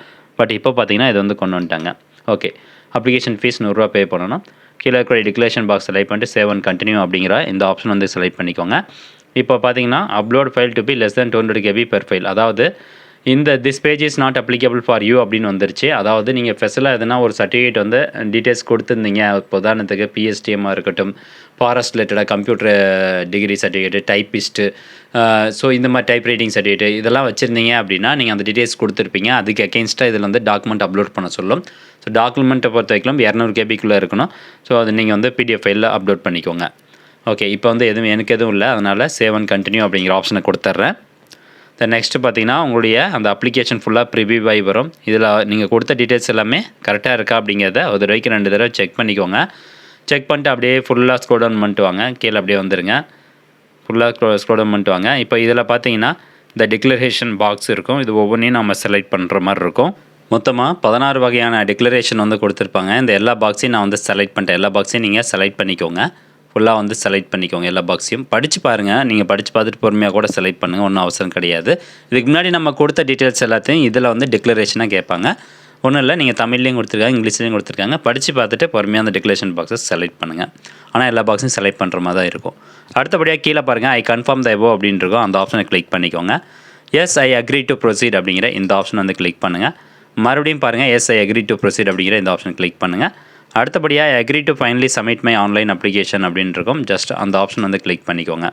பட் இப்போ பார்த்தீங்கன்னா இது வந்து கொண்டு வந்துட்டாங்க. ஓகே, அப்ளிகேஷன் ஃபீஸ் ₹100 பே பண்ணணும். கீழே இருக்கிற டிக்ளரேஷன் பாக்ஸ் செலக்ட் பண்ணிட்டு சேவ் அண்ட் கண்டினியூ அப்படிங்கிற இந்த ஆப்ஷன் வந்து செலக்ட் பண்ணிக்கோங்க. இப்போ பார்த்தீங்கன்னா upload file to be less than 200 KB per file, அதாவது this page is not applicable for you அப்படின்னு வந்துருச்சு. அதாவது நீங்கள் ஸ்பெஷலாக எதுனா ஒரு சர்டிஃபிகேட் வந்து டீட்டெயில்ஸ் கொடுத்துருந்தீங்க, உதாரணத்துக்கு பிஎஸ்டிஎம்மாக இருக்கட்டும், ஃபாரஸ்ட் ரிலேட்டடாக computer degree certificate, typist, so இந்த மாதிரி டைப் ரைட்டிங் சர்டிஃபிகேட் இதெல்லாம் வச்சுருந்தீங்க அப்படின்னா நீங்கள் அந்த டீட்டெயில்ஸ் கொடுத்துருப்பீங்க. அதுக்கு அகெயின்ஸ்டாக இதில் வந்து டாக்குமெண்ட் அப்லோட் பண்ண சொல்லும். ஸோ டாக்குமெண்ட்டை பொறுத்த வரைக்கும் 200 KBக்குள்ளே இருக்கணும். ஸோ அது நீங்கள் வந்து PDF ஃபைலில் அப்லோட் பண்ணிக்கோங்க. ஓகே, இப்போ வந்து எனக்கு எதுவும் இல்லை, அதனால் சேவ் அண்ட் கண்டினியூ அப்படிங்கிற ஆப்ஷனை கொடுத்துட்றேன். தென் நெக்ஸ்ட்டு பார்த்தீங்கன்னா உங்களுடைய அந்த அப்ளிகேஷன் ஃபுல்லாக ப்ரிவியூ ஆகி வரும். இதில் நீங்கள் கொடுத்த டீட்டெயில்ஸ் எல்லாமே கரெக்டாக இருக்கா அப்படிங்கிறத ஒரு தடவைக்கு 2 தடவை செக் பண்ணிக்கோங்க. செக் பண்ணிட்டு அப்படியே ஃபுல்லாக ஸ்க்ரோல் டவுன் பண்ணிட்டு வாங்க. கீழே அப்படியே வந்துடுங்க. ஃபுல்லாக ஸ்க்ரோல் டவுன் பண்ணிட்டு வாங்க. இப்போ இதில் பார்த்தீங்கன்னா இந்த டிக்ளரேஷன் பாக்ஸ் இருக்கும். இது ஒவ்வொன்றையும் நம்ம செலக்ட் பண்ணுற மாதிரி இருக்கும். மொத்தமாக 16 வகையான டிக்ளரேஷன் வந்து கொடுத்துருப்பாங்க. இந்த எல்லா பாக்ஸையும் நான் வந்து செலக்ட் பண்ணிட்டேன். எல்லா பாக்ஸையும் நீங்கள் செலக்ட் பண்ணிக்கோங்க. ஃபுல்லாக வந்து செலக்ட் பண்ணிக்கோங்க. எல்லா பாக்ஸையும் படித்து பாருங்கள். நீங்கள் படித்து பார்த்துட்டு பொறுமையாக கூட செலக்ட் பண்ணுங்கள், ஒன்றும் அவசரம் கிடையாது. இதுக்கு முன்னாடி நம்ம கொடுத்த டீட்டெயில்ஸ் எல்லாத்தையும் இதில் வந்து டிக்ளரேஷனாக கேட்பாங்க. ஒன்றும் இல்லை, நீங்கள் தமிழ்லேயும் கொடுத்துருக்காங்க, இங்கிலீஷ்லேயும் கொடுத்துருக்காங்க. படித்து பார்த்துட்டு பொறுமையாக அந்த டிக்ளரேஷன் பாக்ஸை செலக்ட் பண்ணுங்கள். ஆனால் எல்லா பாக்ஸையும் செலக்ட் பண்ணுற மாதிரி தான் இருக்கும். அடுத்தபடியாக கீழே பாருங்கள், ஐ கன்ஃபார்ம் த எபோவ் அப்படின்னு இருக்கும். அந்த ஆப்ஷனை கிளிக் பண்ணிக்கோங்க. Yes I agree to proceed அப்படிங்கிற இந்த ஆப்ஷன் வந்து கிளிக் பண்ணுங்கள். மறுபடியும் பாருங்கள், yes I agree to proceed அப்படிங்கிற இந்த ஆப்ஷன் கிளிக் பண்ணுங்கள். அடுத்தபடியாக I agree to finally submit my online application அப்படின்னு இருக்கும். ஜஸ்ட் அந்த ஆப்ஷன் வந்து கிளிக் பண்ணிக்கோங்க.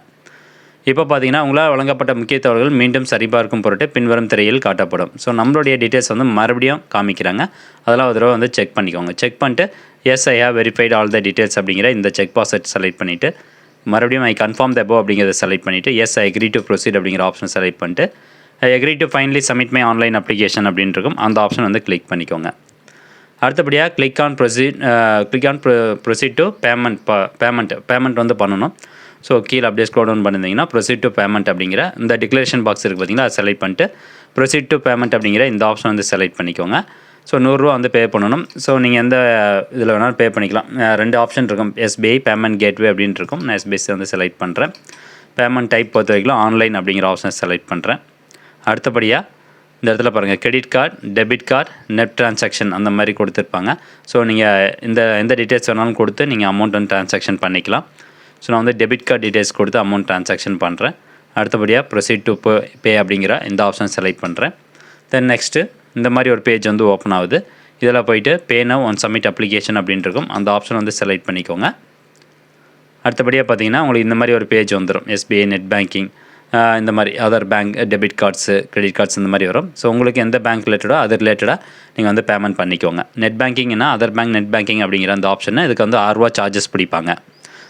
இப்போ பார்த்தீங்கன்னா உங்களால் வழங்கப்பட்ட முக்கிய தகவல்கள் மீண்டும் சரிபார்க்கும் பொருட்டு பின்வரும் திரையில் காட்டப்படும். ஸோ நம்மளுடைய டீட்டெயில்ஸ் வந்து மறுபடியும் காமிக்கிறாங்க. அதெல்லாம் ஒரு தடவை வந்து செக் பண்ணிக்கோங்க. செக் பண்ணிட்டு yes I have verified all the details அப்படிங்கிற இந்த செக் பாக்ஸை செலக்ட் பண்ணிவிட்டு மறுபடியும் ஐ கன்ஃபார்ம் த எபோவ் அப்படிங்கிறத செலக்ட் பண்ணிவிட்டு yes I agree to proceed அப்படிங்கிற ஆப்ஷன் செலக்ட் பண்ணிட்டு I agree to finally submit my online application அப்படின்னு இருக்கும். அந்த ஆப்ஷன் வந்து கிளிக் பண்ணிக்கோங்க. அடுத்தபடியாக click on proceed to payment வந்து பண்ணணும். ஸோ கீழே அப்படியே ஸ்க்ரோல் டவுன் பண்ணியிருந்தீங்கன்னா ப்ரொசீட் டு பேமெண்ட் அப்படிங்கிற இந்த டிக்ளரேஷன் பாக்ஸ் இருக்குது பார்த்தீங்களா, அதை செலக்ட் பண்ணிட்டு ப்ரொசீட் டு பேமெண்ட் அப்படிங்கிற இந்த ஆப்ஷன் வந்து செலக்ட் பண்ணிக்கோங்க. ஸோ ₹100 வந்து பே பண்ணணும். ஸோ நீங்கள் எந்த இதில் வேணாலும் பே பண்ணிக்கலாம். 2 ஆப்ஷன் இருக்கும், SBI பேமெண்ட் கேட்வே அப்படின்ட்டு இருக்கும். நான் SBI வந்து செலக்ட் பண்ணுறேன். பேமெண்ட் டைப் பொறுத்த வரைக்கும் ஆன்லைன் அப்படிங்கிற ஆப்ஷனை செலக்ட் பண்ணுறேன். அடுத்தபடியாக இந்த இடத்துல பாருங்கள், credit card, debit card, net transaction அந்த மாதிரி கொடுத்துருப்பாங்க. ஸோ நீங்கள் எந்த டீட்டெயில்ஸ் வேணாலும் கொடுத்து நீங்கள் அமௌண்ட் வந்து ட்ரான்சாக்ஷன் பண்ணிக்கலாம். ஸோ நான் வந்து டெபிட் கார்டு டீட்டெயில்ஸ் கொடுத்து அமௌண்ட் ட்ரான்சாக்ஷன் பண்ணுறேன். அடுத்தபடியாக ப்ரொசீட் டு பே அப்படிங்கிற இந்த ஆப்ஷன் செலக்ட் பண்ணுறேன். தென் நெக்ஸ்ட்டு இந்த மாதிரி ஒரு பேஜ் வந்து ஓப்பன் ஆகுது. இதில் போய்ட்டு பே நவ் ஒன் சப்மிட் அப்ளிகேஷன் அப்படின்னு இருக்கும். அந்த ஆப்ஷன் வந்து செலக்ட் பண்ணிக்கோங்க. அடுத்தபடியாக பார்த்தீங்கன்னா உங்களுக்கு இந்த மாதிரி ஒரு பேஜ் வந்துடும். SBI நெட் பேங்கிங், இந்த மாதிரி other bank debit cards credit cards இந்த மாதிரி வரும். ஸோ உங்களுக்கு எந்த பேங்க் ரிலேட்டடோ அது ரிலேட்டடாக நீங்கள் வந்து பேமெண்ட் பண்ணிக்கோங்க. நெட் பேங்கிங்னா அதர் பேங்க் நெட் பேங்கிங் அப்படிங்கிற அந்த ஆப்ஷனை இதுக்கு வந்து ₹6 சார்ஜஸ் பிடிப்பாங்க.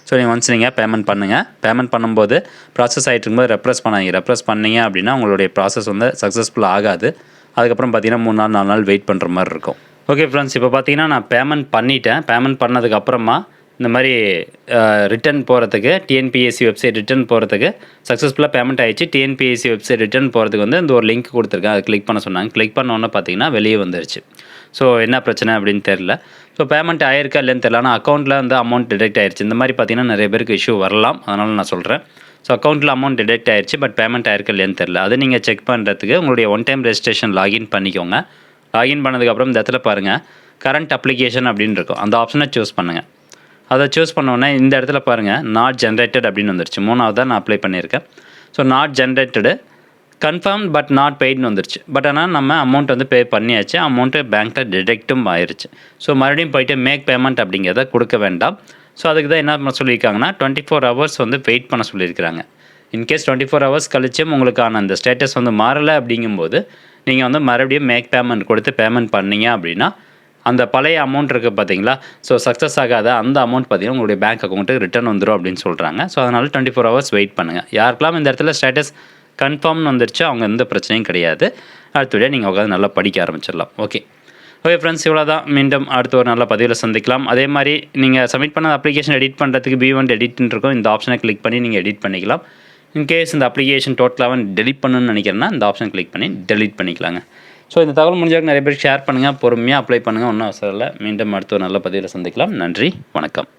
ஸோ நீங்கள் ஒன்ஸ் நீங்கள் பேமெண்ட் பண்ணுங்கள். பேமெண்ட் பண்ணும்போது ப்ராசஸ் ஆகிட்டு இருக்கும்போது ரெப்ரஸ் பண்ணீங்க அப்படின்னா உங்களுடைய ப்ராசஸ் வந்து சக்ஸஸ்ஃபுல் ஆகாது. அதுக்கப்புறம் பார்த்தீங்கன்னா 3 நாள் 4 நாள் வெயிட் பண்ணுற மாதிரி இருக்கும். ஓகே ஃப்ரெண்ட்ஸ், இப்போ பார்த்தீங்கன்னா நான் பேமெண்ட் பண்ணிட்டேன். பேமெண்ட் பண்ணதுக்கப்புறமா இந்த மாதிரி ரிட்டர்ன் போகிறதுக்கு டிஎன்பிஎஸ்சி வெப்சைட் ரிட்டர்ன் போகிறதுக்கு சக்ஸஸ்ஃபுல்லாக பேமெண்ட் ஆகிடுச்சு. டிஎன்பிஎஸ்சி வெப்சைட் ரிட்டர்ன் போகிறதுக்கு வந்து இந்த ஒரு லிங்க் கொடுத்துருக்கேன், அதை கிளிக் பண்ண சொன்னாங்க. கிளிக் பண்ணோன்னே பார்த்தீங்கன்னா வெளியே வந்துருச்சு. ஸோ என்ன பிரச்சனை அப்படின்னு தெரில. ஸோ பேமெண்ட் ஆயிருக்கா இல்லைன்னு தெரில. ஆனால் அக்கௌண்ட்டில் வந்து அமௌண்ட் டிடெக்ட் ஆயிடுச்சு. இந்த மாதிரி பார்த்தீங்கன்னா நிறைய பேருக்கு இஷ்யூ வரலாம், அதனால் நான் சொல்கிறேன். ஸோ அக்கௌண்ட்டில் அமௌண்ட் டிடெக்ட் ஆயிடுச்சு, பட் பேமெண்ட் ஆயிருக்கா இல்லைன்னு தெரில. அதை நீங்கள் செக் பண்ணுறதுக்கு உங்களுடைய ஒன் டைம் ரெஜிஸ்ட்ரேஷன் லாகின் பண்ணிக்கோங்க. லாகின் பண்ணதுக்கப்புறம் இந்த இடத்துல பாருங்கள் கரண்ட் அப்ளிகேஷன் அப்படின்னு இருக்கும், அந்த ஆப்ஷனை சூஸ் பண்ணுங்கள். அதை சூஸ் பண்ணோன்னே இந்த இடத்துல பாருங்கள் நாட் ஜென்ரேட்டட் அப்படின்னு வந்துருச்சு. 3ஆவதாக நான் அப்ளை பண்ணியிருக்கேன். So not generated confirm but not பெய்டுன்னு வந்துருச்சு. பட் ஆனால் நம்ம அமௌண்ட் வந்து பே பண்ணியாச்சு, அமௌண்ட்டு பேங்க்கில் டிடெக்ட்டும் ஆயிடுச்சு. ஸோ மறுபடியும் போய்ட்டு மேக் பேமெண்ட் அப்படிங்கிறத கொடுக்க வேண்டாம். ஸோ அதுக்கு தான் என்ன சொல்லியிருக்காங்கன்னா 24 ஹவர்ஸ் வந்து வெயிட் பண்ண சொல்லியிருக்கிறாங்க. இன்கேஸ் 24 ஹவர்ஸ் கழிச்சும் உங்களுக்கான அந்த ஸ்டேட்டஸ் வந்து மாறலை அப்படிங்கும்போது நீங்கள் வந்து மறுபடியும் மேக் பேமெண்ட் கொடுத்து பேமெண்ட் பண்ணீங்க அப்படின்னா அந்த பழைய அமௌண்ட் இருக்குது பார்த்தீங்களா, ஸோ சக்ஸஸ் ஆகாத அந்த அமௌண்ட் பார்த்தீங்கன்னா உங்களுடைய பேங்க் அக்கௌண்ட்டுக்கு ரிட்டர்ன் வந்துடும் அப்படின்னு சொல்கிறாங்க. ஸோ அதனால் 24 ஹவர்ஸ் வெயிட் பண்ணுங்கள். யாருக்கெல்லாம் இந்த இடத்துல ஸ்டேட்டஸ் கன்ஃபார்ம்னு வந்துருச்சு அவங்க எந்த பிரச்சனையும் கிடையாது. அடுத்தபடியாக நீங்கள் உட்காந்து நல்லா படிக்க ஆரம்பிச்சிடலாம். ஓகே ஃப்ரெண்ட்ஸ், இவ்வளோ தான். மீண்டும் அடுத்த ஒரு நல்ல பதிவில் சந்திக்கலாம். அதே மாதிரி நீங்கள் சப்மிட் பண்ண அப்ளிகேஷன் எடிட் பண்ணுறதுக்கு B1 எடிட்னு இருக்கும், இந்த ஆப்ஷனை கிளிக் பண்ணி நீங்கள் எடிட் பண்ணிக்கலாம். இன்கேஸ் இந்த அப்ளிகேஷன் டோட்டலாக டெலிட் பண்ணணும்னு நினைக்கிறேன்னா இந்த ஆப்ஷன் கிளிக் பண்ணி டெலிட் பண்ணிக்கலாங்க. ஸோ இந்த தகவல் முடிஞ்சாக்க நிறைய பேர் ஷேர் பண்ணுங்கள், பொறுமையாக அப்ளை பண்ணுங்கள், ஒன்றும் அவசரம் இல்லை. மீண்டும் அடுத்த ஒரு நல்ல பதிவில் சந்திக்கலாம். நன்றி, வணக்கம்.